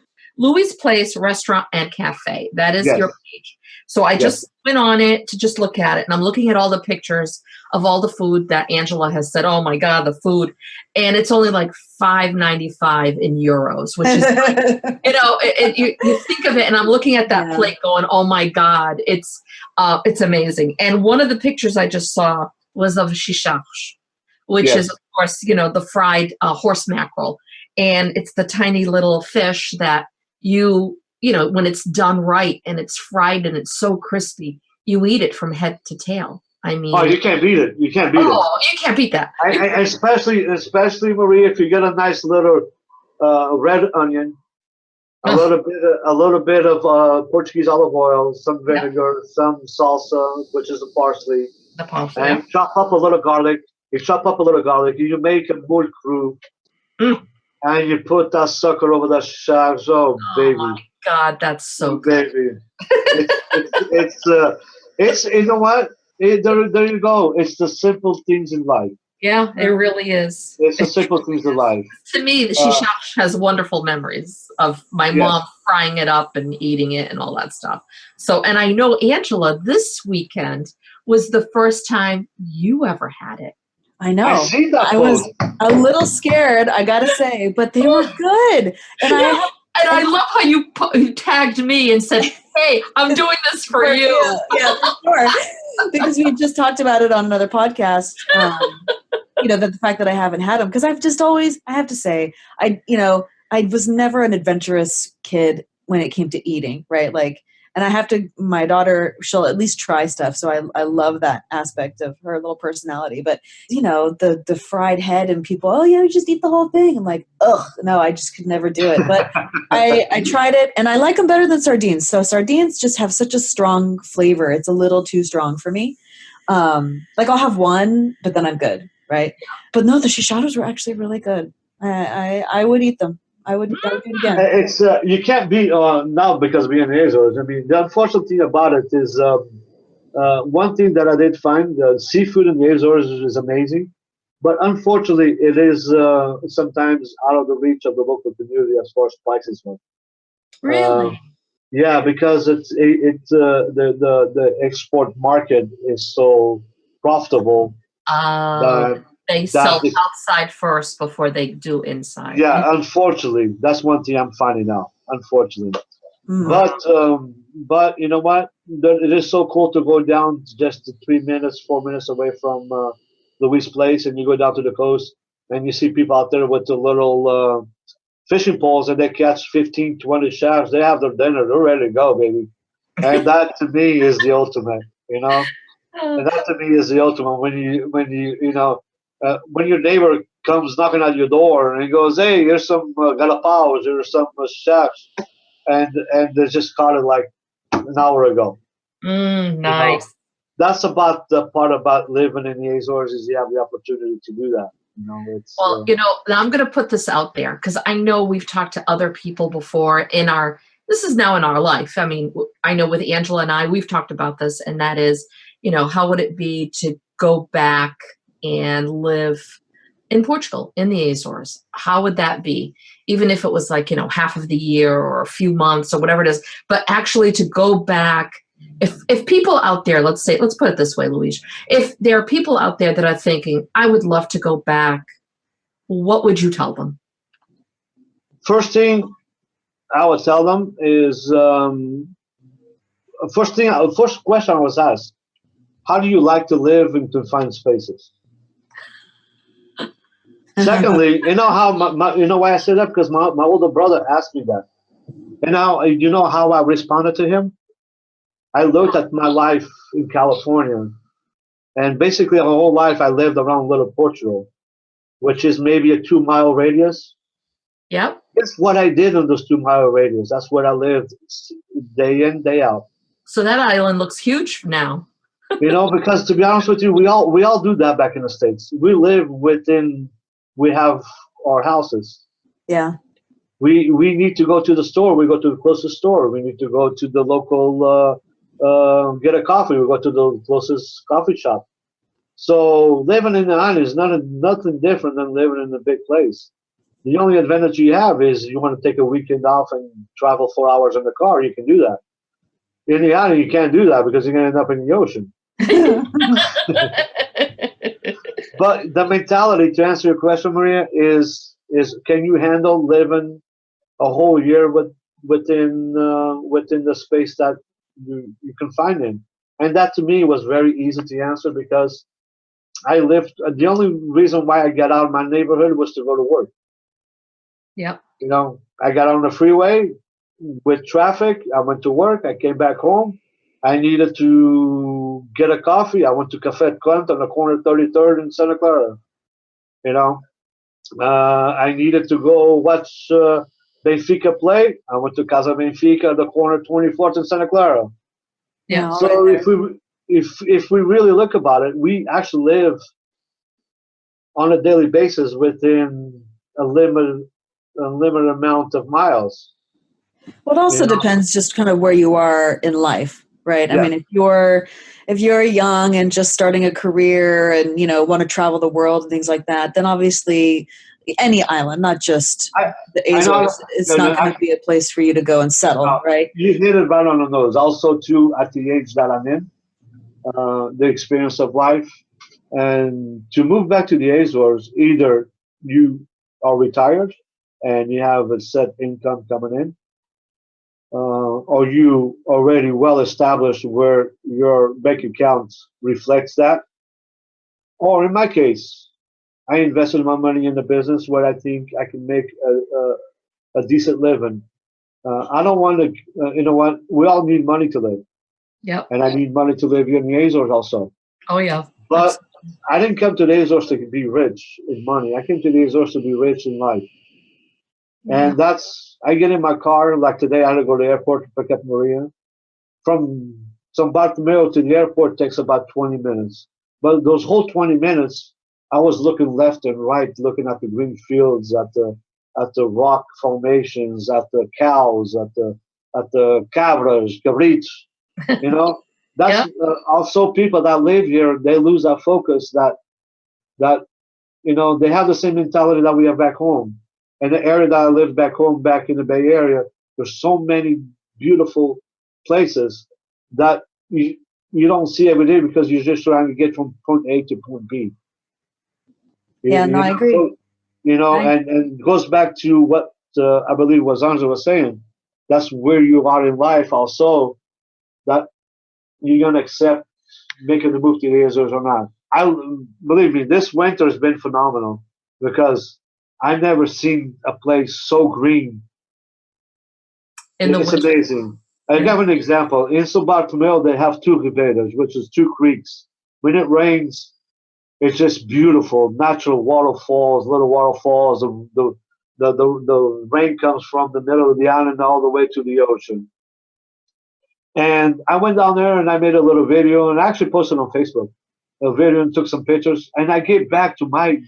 Restaurant and Cafe. That is your page. So I just went on it to just look at it, and I'm looking at all the pictures of all the food that Angela has said. Oh my God, the food, and it's only like $5.95 in euros, which is like, you think of it, and I'm looking at that plate, going, oh my God, it's amazing. And one of the pictures I just saw was of shishash, which is, of course, the fried horse mackerel. And it's the tiny little fish that you when it's done right and it's fried and it's so crispy, you eat it from head to tail. I mean, you can't beat it. You can't beat it. Oh, you can't beat that. Especially Maria, if you get a nice little red onion, a little bit of Portuguese olive oil, some vinegar, some salsa, which is the parsley. The parsley. And chop up a little garlic. You make a mulcru, and you put that sucker over that shaft. Oh, baby! My God, that's so good, baby. It's you know what? There you go. It's the simple things in life. Yeah, it really is. It's the simple things in life. To me, the shishash has wonderful memories of my mom frying it up and eating it and all that stuff. So, and I know, Angela, this weekend was the first time you ever had it. I know. I was a little scared, I gotta say, but they were good. And I love how you tagged me and said, "Hey, I'm doing this for you." Yeah, for sure. Because we just talked about it on another podcast. The fact that I haven't had them, because I've just always, I have to say, I was never an adventurous kid when it came to eating, right? Like, and my daughter, she'll at least try stuff. So I love that aspect of her little personality. But, the fried head and people, you just eat the whole thing. I'm like, ugh, no, I just could never do it. But I tried it and I like them better than sardines. So sardines just have such a strong flavor. It's a little too strong for me. Like I'll have one, but then I'm good. Right. But no, the shishados were actually really good. I would eat them. I would do it again. It's you can't beat now because we're in the Azores. I mean, the unfortunate thing about it is one thing that I did find: seafood in the Azores is amazing, but unfortunately, it is sometimes out of the reach of the local community as far as prices go. Really? Yeah, because the export market is so profitable. They sell outside first before they do inside. Yeah, unfortunately, that's one thing I'm finding out. Unfortunately, but you know what? It is so cool to go down just 3 minutes, 4 minutes away from Louis' place, and you go down to the coast, and you see people out there with the little fishing poles, and they catch 15, 20 shafts. They have their dinner. They're ready to go, baby. And that to me is the ultimate. And that to me is the ultimate when your neighbor comes knocking at your door and he goes, "Hey, here's some galapaos, here's some chefs," and they just caught it like an hour ago. Nice. That's about the part about living in the Azores is you have the opportunity to do that. Now I'm going to put this out there because I know we've talked to other people before this is now in our life. I mean, I know with Angela and I, we've talked about this, and that is, how would it be to go back and live in Portugal, in the Azores? How would that be? Even if it was like, half of the year or a few months or whatever it is, but actually to go back, if people out there, let's put it this way, Luis, if there are people out there that are thinking, I would love to go back, what would you tell them? First thing I would tell them is, first question I was asked, how do you like to live in confined spaces? Secondly, why I said that? Because my older brother asked me that. And now, you know how I responded to him? I looked at my life in California, and basically my whole life I lived around Little Portugal, which is maybe a 2-mile radius. Yep. It's what I did in those 2-mile radius. That's where I lived day in, day out. So that island looks huge now. Because to be honest with you, we all do that back in the States. We live we have our houses. Yeah. We need to go to the store. We go to the closest store. We need to go to the local, get a coffee. We go to the closest coffee shop. So living in the island is nothing different than living in a big place. The only advantage you have is you want to take a weekend off and travel 4 hours in the car. You can do that. In the island, you can't do that because you're going to end up in the ocean. But the mentality, to answer your question, Maria, is can you handle living a whole year within the space that you can find in? And that to me was very easy to answer because I lived. The only reason why I got out of my neighborhood was to go to work. Yep. I got on the freeway. with traffic. I went to work. I came back home. I needed to get a coffee. I went to Café Cunt on the corner of 33rd in Santa Clara. You know, I needed to go watch Benfica play. I went to Casa Benfica on the corner of 24th in Santa Clara. Yeah. So if we really look about it, we actually live on a daily basis within a limited amount of miles. Well, it also depends just kind of where you are in life, right? Yeah. I mean, if you're young and just starting a career and, you know, want to travel the world and things like that, then obviously any island, not just the Azores, it's not going to be a place for you to go and settle, right? You hit it right on the nose. Also, too, at the age that I'm in, the experience of life, and to move back to the Azores, either you are retired and you have a set income coming in, or you already well established where your bank account reflects that. Or in my case, I invested my money in the business where I think I can make a decent living. I don't want to, you know what? We all need money to live. Yep. And I need money to live here in the Azores also. Oh, yeah. But I didn't come to the Azores to be rich in money. I came to the Azores to be rich in life. And I get in my car, like today I had to go to the airport to pick up Maria. From San Bartolomeo to the airport takes about 20 minutes. But those whole 20 minutes, I was looking left and right, looking at the green fields, at the rock formations, at the cows, at the cabras, cabritos, you know. That's also people that live here, they lose that focus that you know, they have the same mentality that we have back home. And the area that I live back home, back in the Bay Area, there's so many beautiful places that you don't see every day because you're just trying to get from point A to point B. I agree. So, you know, and it goes back to what I believe was Angela was saying. That's where you are in life also, that you're going to accept making the move to the Azores or not. Believe me, this winter has been phenomenal because I've never seen a place so green. It's amazing. I give an example. In San Bartolomeo, they have two riberas, which is two creeks. When it rains, it's just beautiful, natural waterfalls, little waterfalls. The rain comes from the middle of the island all the way to the ocean. And I went down there and I made a little video and I actually posted on Facebook a video and took some pictures. And I get back to my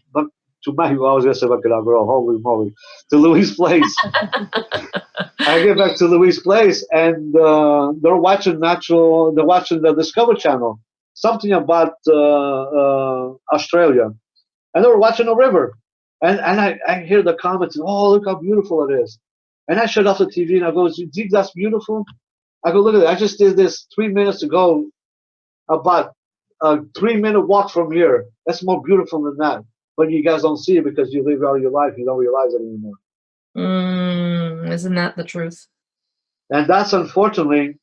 I was gonna say look at that girl, holy moly, to Louis' place. I get back to Louis' place and they're watching the Discovery Channel, something about Australia, and they were watching a river, and I hear the comments, oh look how beautiful it is, and I shut off the TV and I go, you think that's beautiful? I go, look at it. I just did this 3 minutes ago, about a 3-minute walk from here. That's more beautiful than that. But you guys don't see it because you live all your life. You don't realize it anymore. Isn't that the truth? And that's unfortunately,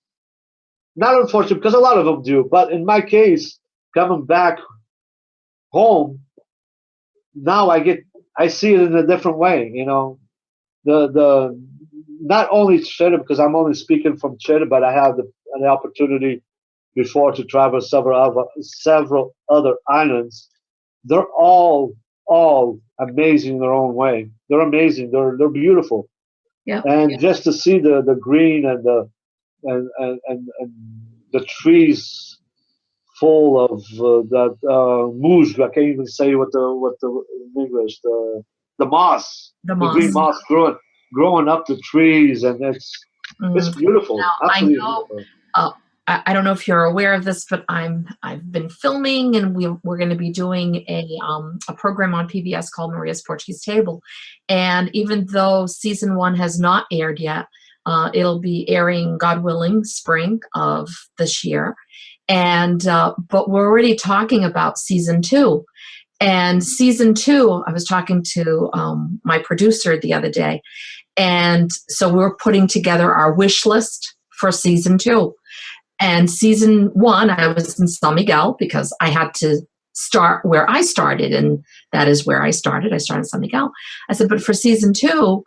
not unfortunate because a lot of them do. But in my case, coming back home, now I see it in a different way. You know, the not only Chile, because I'm only speaking from Chile, but I have the opportunity before to travel several other islands. They're all amazing in their own way. They're amazing. They're beautiful. Yeah. And just to see the green and the trees full of that musgo. I can't even say what the English the moss, the green moss growing up the trees, and it's beautiful. Now, absolutely beautiful. I don't know if you're aware of this, but I've been filming, and we're going to be doing a program on PBS called Maria's Portuguese Table. And even though season 1 has not aired yet, it'll be airing, God willing, spring of this year. And but we're already talking about season 2. And season 2, I was talking to my producer the other day, and so we're putting together our wish list for season 2. And season 1, I was in San Miguel because I had to start where I started, and that is where I started. I started in San Miguel. I said, but for season 2,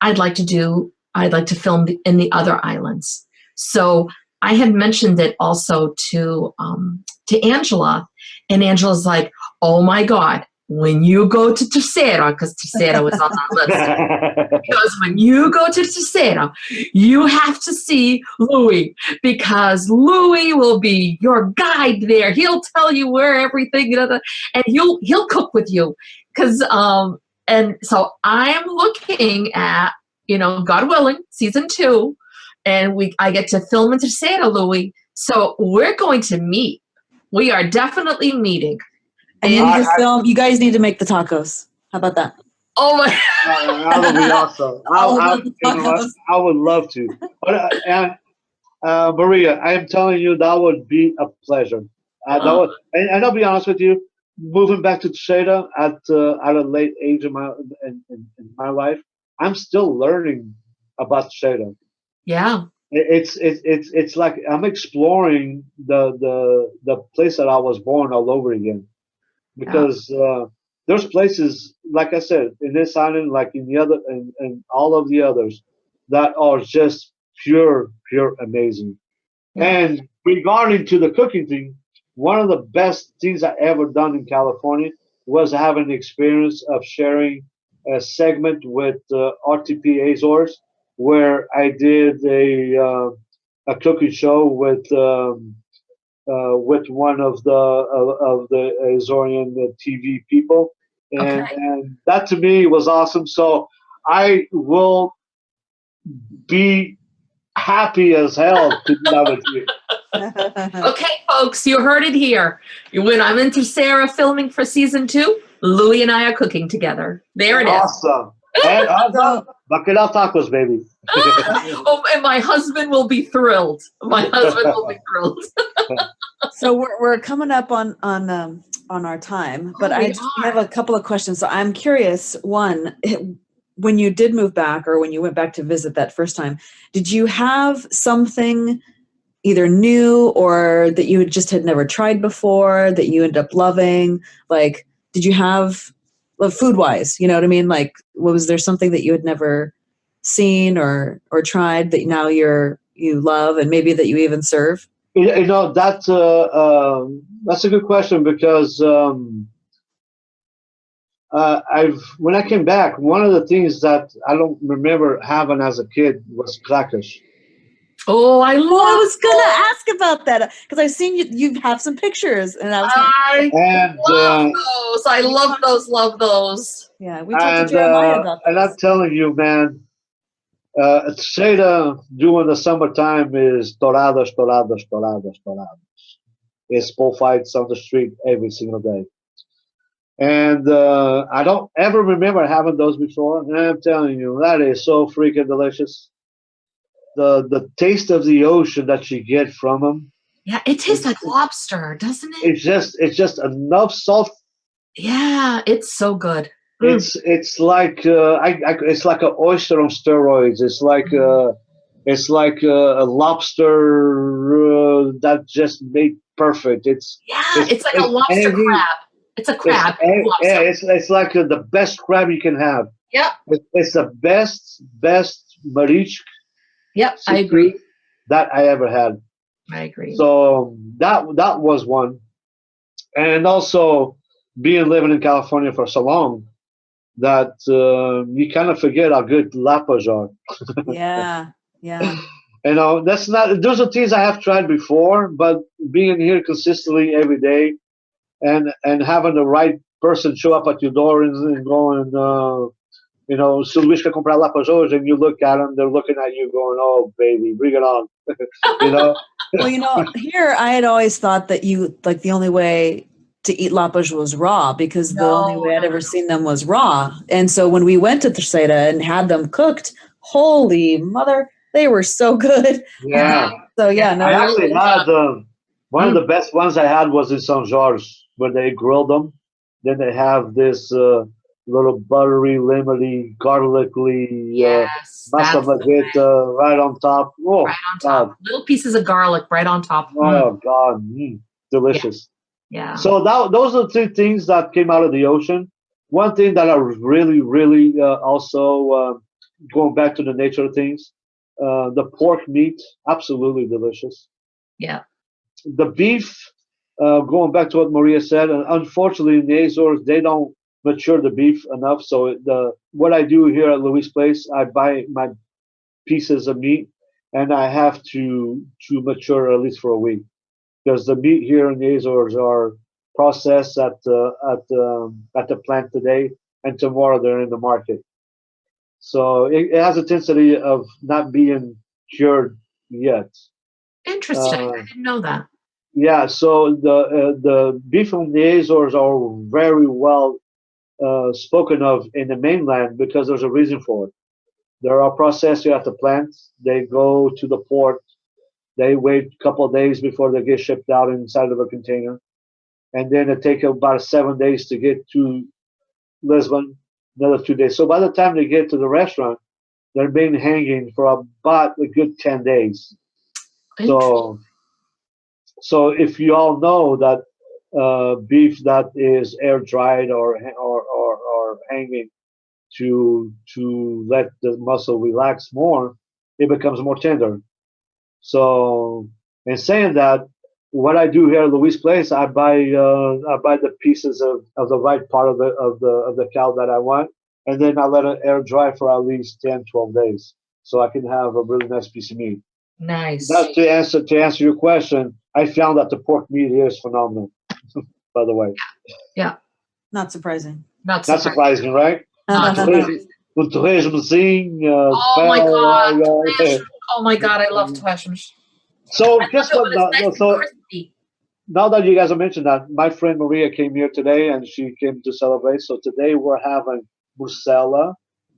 I'd like to do I'd like to film in the other islands. So I had mentioned it also to Angela, and Angela's like, "Oh my God, when you go to Terceira," because Terceira was on our list. Because when you go to Terceira, you have to see Louis, because Louis will be your guide there. He'll tell you where everything, and he'll cook with you. Because and so I'm looking at, God willing, season 2. And I get to film in Terceira, Louis. So we're going to meet. We are definitely meeting. And you need to film. You guys need to make the tacos. How about that? Oh my! That would be awesome. I would love to. And Maria, I am telling you, that would be a pleasure. And I'll be honest with you. Moving back to Terceira at a late age in my life, I'm still learning about Terceira. Yeah. It's like I'm exploring the place that I was born all over again, because there's places, like I said, in this island, like in the other, and all of the others, that are just pure amazing. Yeah. And regarding to the cooking thing, one of the best things I ever done in California was having the experience of sharing a segment with RTP Azores, where I did a cooking show with one of the Azorean TV people, and that to me was awesome. So I will be happy as hell to do that with you. Okay, folks, you heard it here. When I'm in Terceira filming for season 2, Louis and I are cooking together. There it is. Awesome. And bacalhau tacos, baby. And my husband will be thrilled. So we're coming up on our time, but I have a couple of questions. So I'm curious. One, when you did move back, or when you went back to visit that first time, did you have something either new or that you just had never tried before that you ended up loving? Like, did you have, food wise, you know what I mean? Like, was there something that you had never seen or tried that now you love, and maybe that you even serve? That's a good question, because when I came back, one of the things that I don't remember having as a kid was crackers. Oh, I was going to ask about that, because I've seen you have some pictures, and I love those. I love those. Yeah, we talked to Jeremiah about that. And I'm telling you, man, Terceira during the summertime is toradas. It's bullfights on the street every single day. And I don't ever remember having those before. And I'm telling you, that is so freaking delicious. The taste of the ocean that you get from them. Yeah, it tastes like lobster, doesn't it? It's just enough salt. Yeah, it's so good. It's like it's like an oyster on steroids. It's like a lobster that just made perfect. It's like a lobster crab. It's a crab. It's like the best crab you can have. Yeah. It's the best marisco. Yep, I agree. That I ever had. I agree. So that was one, and also living in California for so long, that you kind of forget how good lapas are. Yeah. Those are things I have tried before, but being here consistently every day, and having the right person show up at your door and going, se o Luís quer comprar lapas hoje, and you look at them, they're looking at you going, "Oh, baby, bring it on." Well, here I had always thought that the only way to eat lapas was raw, because the only way I'd ever seen them was raw. And so when we went to Terceira and had them cooked, holy mother, they were so good. Yeah. So yeah, no. I actually had one of the best ones I had was in São Jorge, where they grilled them. Then they have this little buttery, lemony, garlicly masa baguette right on top. Oh, right on top. God. Little pieces of garlic right on top. Oh, God. Delicious. Yeah. So those are the two things that came out of the ocean. One thing that I really, really also going back to the nature of things, the pork meat, absolutely delicious. Yeah. The beef, going back to what Maria said, unfortunately in the Azores they don't mature the beef enough. So the what I do here at Louis' Place, I buy my pieces of meat and I have to mature at least for a week because the meat here in the Azores are processed at the plant today and tomorrow they're in the market. So it has a tendency of not being cured yet. Interesting. Uh, I didn't know that. yeah, so the beef from the Azores are very well spoken of in the mainland because there's a reason for it. There are processed at the plant. They go to the port. They wait a couple of days before they get shipped out inside of a container, and then it takes about 7 days to get to Lisbon. Another 2 days. So by the time they get to the restaurant, they're being hanging for about a good 10 days. So so if you all know that beef that is air dried or hanging to let the muscle relax more, it becomes more tender. So in saying that, what I do here at Louis' Place, I buy the pieces of the right part of the cow that I want, and then I let it air dry for at least 10, 12 days, so I can have a really nice piece of meat. Nice. That's to answer your question. I found that the pork meat here is phenomenal. By the way, Yeah. Not surprising. not surprising, right? Not surprising. O torresmozinho, Oh my God. Oh my God, I love So torresmos. I love guess it what? when it's nice and So crispy. now that you guys have mentioned that, my friend Maria came here today and she came to celebrate. So today we're having Brussels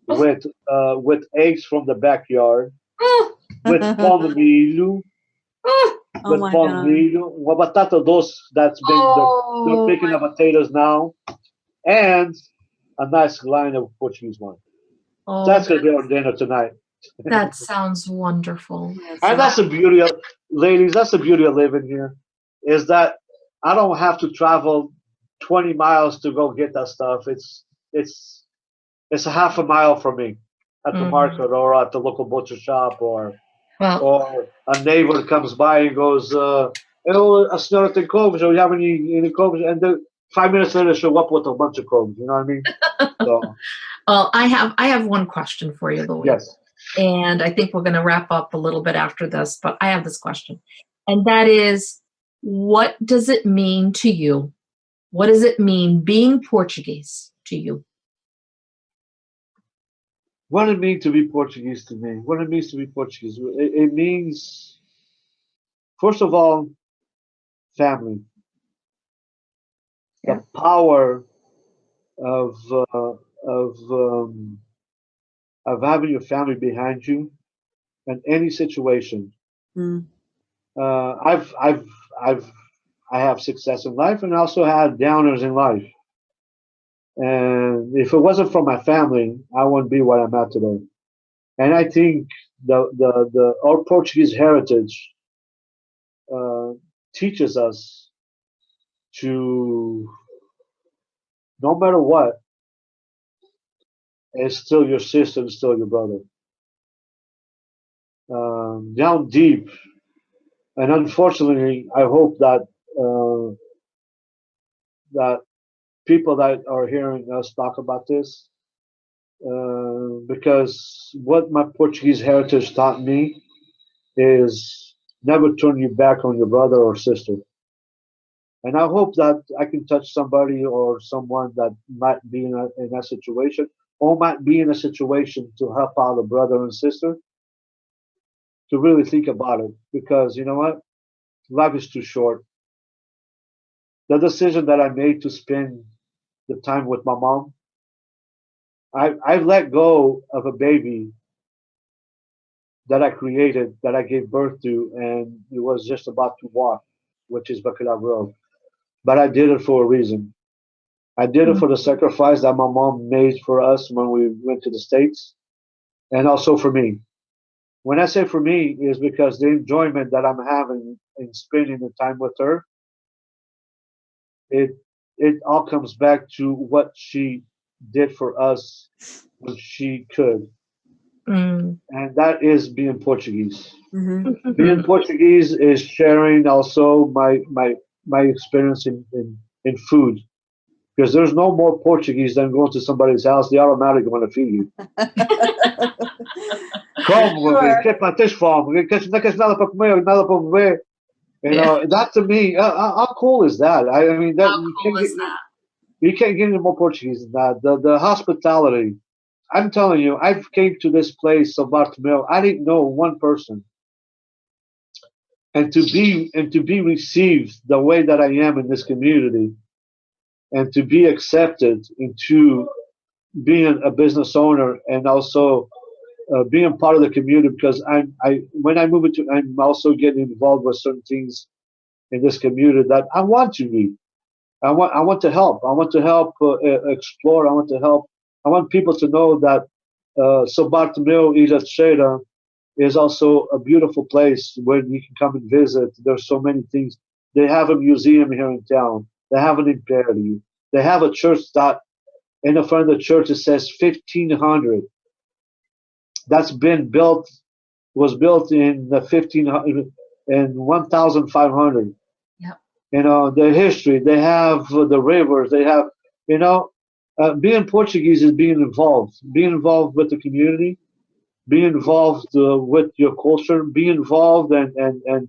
Oh, with eggs from the backyard, oh, with pão de milho, oh, Oh my God. uma batata doce that's been they're oh, picking the potatoes now, and a nice line of Portuguese wine. So oh, that's gonna be our dinner tonight. that sounds wonderful. Yes, And that's the beauty of ladies. That's the beauty of living here, is that I don't have to travel 20 miles to go get that stuff. It's it's a half a mile from me at the Mhm. market or at the local butcher shop Well, or a neighbor comes by and goes, "Hello, a senhora tem couves? Or you have any couves?" And then 5 minutes later, show up with a bunch of couves. You know what I mean? So well, I have one question for you, Louis. yes, And I think we're going to wrap up a little bit after this, but I have this question. And that is, what does it mean to you? What does it mean being Portuguese to you? what it means to be Portuguese to me? What it means to be Portuguese? It means, first of all, family. Yeah. The power of uh, of um, of having your family behind you in any situation. Mm. Uh, I've I've I've I have success in life and I also had downers in life. And if it wasn't for my family, I wouldn't be what I'm at today. And I think the our Portuguese heritage uh, teaches us to, no matter what, it's still your sister, it's still your brother. Down deep, and unfortunately, I hope that people that are hearing us talk about this, because what my Portuguese heritage taught me is never turn your back on your brother or sister. And I hope that I can touch somebody or someone that might be in that situation or might be in a situation to help out a brother and sister to really think about it. Because you know what? Life is too short. The decision that I made to spend the time with my mom, I've let go of a baby that I created, that I gave birth to, and it was just about to walk, which is Bacalhau Grove. But I did it for a reason. I did it Mm. for the sacrifice that my mom made for us when we went to the States, and also for me. When I say for me, is because the enjoyment that I'm having in spending the time with her, it it all comes back to what she did for us when she could. and that is being Portuguese. Mm-hmm. Being Portuguese is sharing also my experience in food. Because there's no more Portuguese than going to somebody's house. They automatically want to feed you. Como? Sure. Que tens fome? Não queres nada para comer? Nada para beber? You know, that to me, how cool is that? I mean, that How cool is that? you can't get any more Portuguese than that. The hospitality. I'm telling you, I've came to this place of Bartomeu. I didn't know one person, and to be received the way that I am in this community, and to be accepted into being a business owner and also being part of the community, because when I move into, I'm also getting involved with certain things in this community that I want to be. I want to help. I want to help explore. I want to help. I want people to know that São Bartomeu Ilha Terceira is also a beautiful place where you can come and visit. There's so many things. They have a museum here in town. They have an imperium. They have a church that in the front of the church it says 1500. That's been built, was built in the 1500 and 1500. Yep. You know, the history, they have the rivers, they have, you know, being Portuguese is being involved with the community, being involved with your culture, be involved and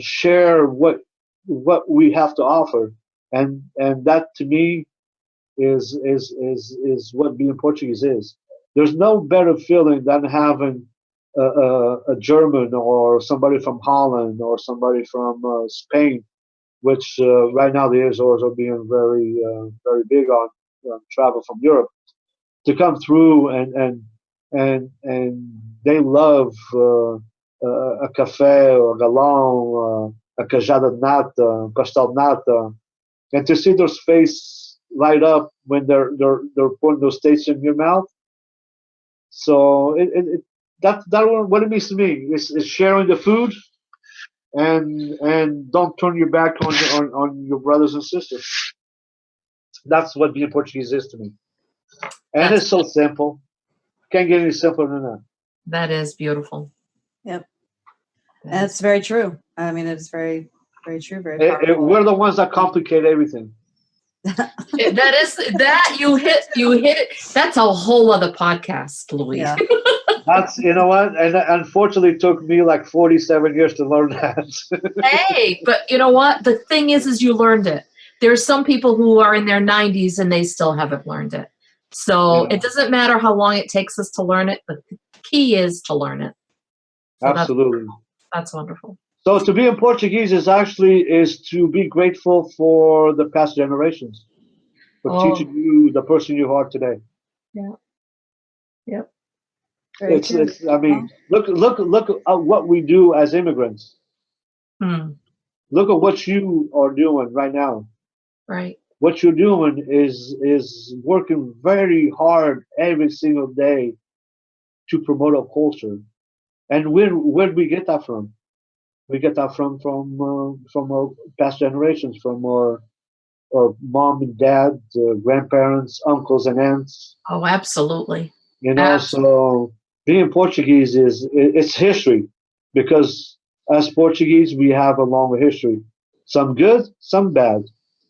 share what we have to offer, and that to me is what being Portuguese is. There's no better feeling than having a German or somebody from Holland or somebody from Spain, which right now the Azores are being very big on travel from Europe, to come through and they love a café or galão, a cajada de nata, pastel de nata, and to see their face light up when they're putting those tastes in your mouth. So that what it means to me is sharing the food and don't turn your back on your brothers and sisters. That's what being Portuguese is to me, and it's so simple. Can't get any simpler than that. That is beautiful. Yep. And it's very true. I mean, it's very, very true. Very powerful. We're the ones that complicate everything. That is that you hit it. That's a whole other podcast, Louis. Yeah. That's, you know what, and unfortunately it took me like 47 years to learn that. Hey, but you know what? The thing is you learned it. There's some people who are in their 90s and they still haven't learned it. So Yeah. it doesn't matter how long it takes us to learn it. The key is to learn it. So Absolutely. That's wonderful. So to be in Portuguese is to be grateful for the past generations for teaching you the person you are today. Yeah. Yep. It's I mean, look at what we do as immigrants. Look at what you are doing right now. Right. What you're doing is working very hard every single day to promote our culture. And where do we get that from? We get that from our past generations, from our mom and dad, grandparents, uncles and aunts. Oh, absolutely. You know, so being Portuguese it's history, because as Portuguese we have a long history, some good, some bad.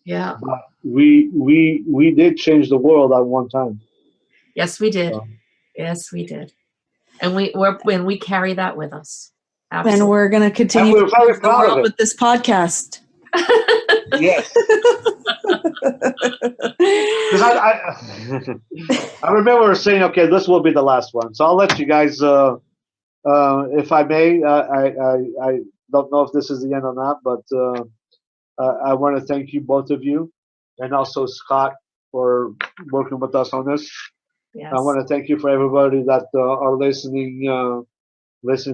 Yeah. But we did change the world at one time. Yes, we did. So. Yes, we did. And we carry that with us. Absolutely. And we're going to continue to change the world with this podcast. Yes. I remember saying, okay, this will be the last one. So I'll let you guys, if I may, I don't know if this is the end or not, but I want to thank you, both of you, and also Scott for working with us on this. Yes. I want to thank you for everybody that are listening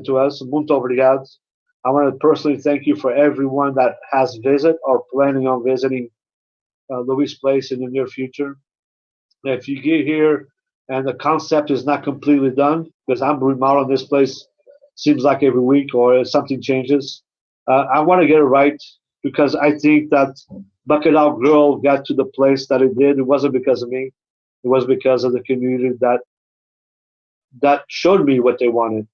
to us. Muito obrigado. I want to personally thank you for everyone that has visited or planning on visiting Louis' place in the near future. If you get here and the concept is not completely done, because I'm remodeling this place, seems like every week or something changes, I want to get it right, because I think that Bacalhau Grill got to the place that it did. It wasn't because of me. It was because of the community that that showed me what they wanted.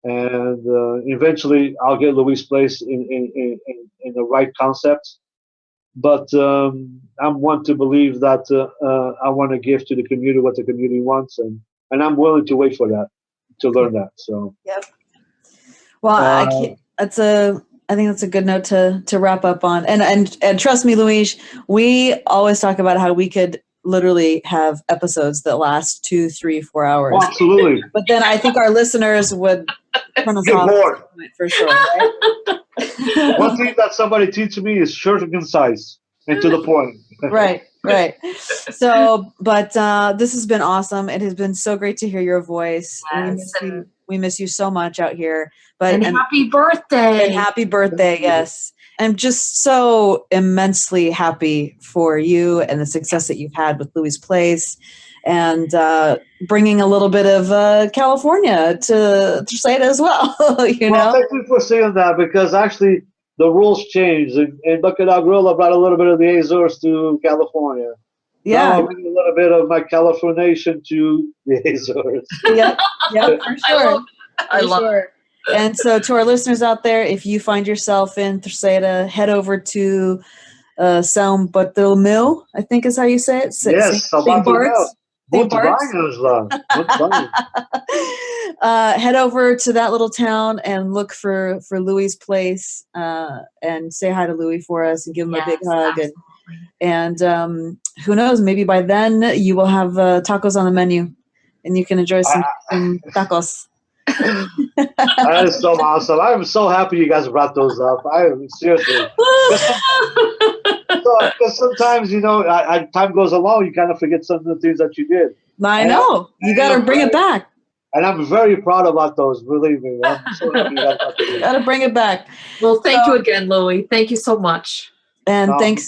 And eventually I'll get Louis' place in the right concept. But I'm one to believe that I want to give to the community what the community wants, and I'm willing to wait for that, to learn that. So. Yep. Well, I think that's a good note to wrap up on. And trust me, Luis, we always talk about how we could literally have episodes that last 2, 3, 4 hours. Oh, absolutely. But then I think our listeners would turn us off for sure. Right? One thing that somebody teaches me is short and concise and to the point. Right. So, but this has been awesome. It has been so great to hear your voice. Yes. We miss you so much out here. And happy birthday. And happy birthday, yes. I'm just so immensely happy for you and the success that you've had with Louis' Place, and bringing a little bit of California to Terceira as well. Thank you for saying that, because actually the rules changed, and Bacalhau Grill brought a little bit of the Azores to California. Yeah, now I bring a little bit of my Californiation to the Azores. Yep, for sure. I love it. And so, to our listeners out there, if you find yourself in Terceira, head over to São Bartolomeu, I think is how you say it. Yes, São Bartolomeu. Head over to that little town and look for Louis' Place, and say hi to Louis for us and give him a big hug. And who knows, maybe by then you will have tacos on the menu and you can enjoy some tacos. That is so awesome. I'm so happy you guys brought those up. Seriously. Because sometimes, time goes along, you kind of forget some of the things that you did. I know. You got to bring it back. And I'm very proud about those, believe me. I'm so happy you got to bring it back. Well, thank you again, Louis. Thank you so much. And thanks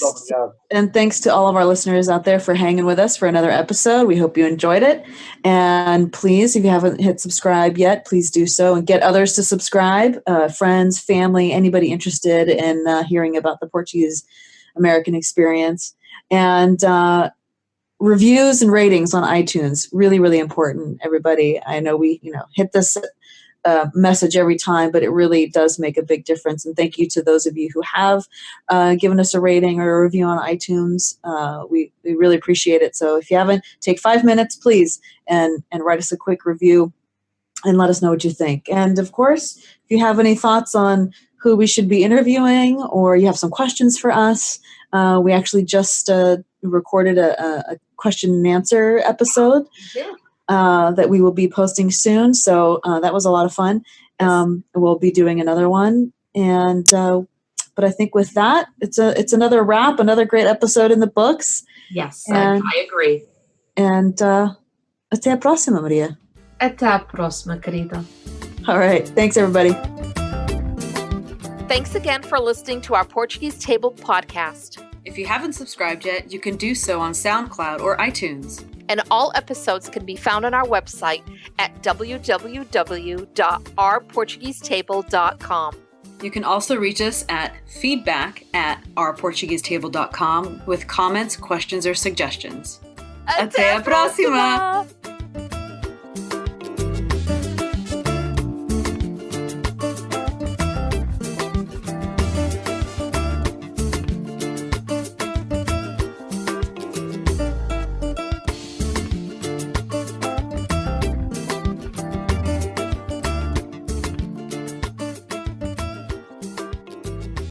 to all of our listeners out there for hanging with us for another episode. We hope you enjoyed it. And please, if you haven't hit subscribe yet, please do so and get others to subscribe, friends, family, anybody interested in hearing about the Portuguese American experience. And reviews and ratings on iTunes, really, really important, everybody. I know we, hit this message every time, but it really does make a big difference. And thank you to those of you who have given us a rating or a review on iTunes. We really appreciate it. So if you haven't, take 5 minutes, please, and write us a quick review and let us know what you think. And of course, if you have any thoughts on who we should be interviewing, or you have some questions for us, we actually just recorded a question and answer episode. That we will be posting soon. So that was a lot of fun. We'll be doing another one. And but I think with that, it's another wrap, another great episode in the books. Yes, I agree. And até a próxima, Maria. Até a próxima, querida. All right. Thanks, everybody. Thanks again for listening to our Portuguese Table podcast. If you haven't subscribed yet, you can do so on SoundCloud or iTunes. And all episodes can be found on our website at www.ourportuguesetable.com. You can also reach us at feedback@ourportuguesetable.com with comments, questions, or suggestions. Até a próxima!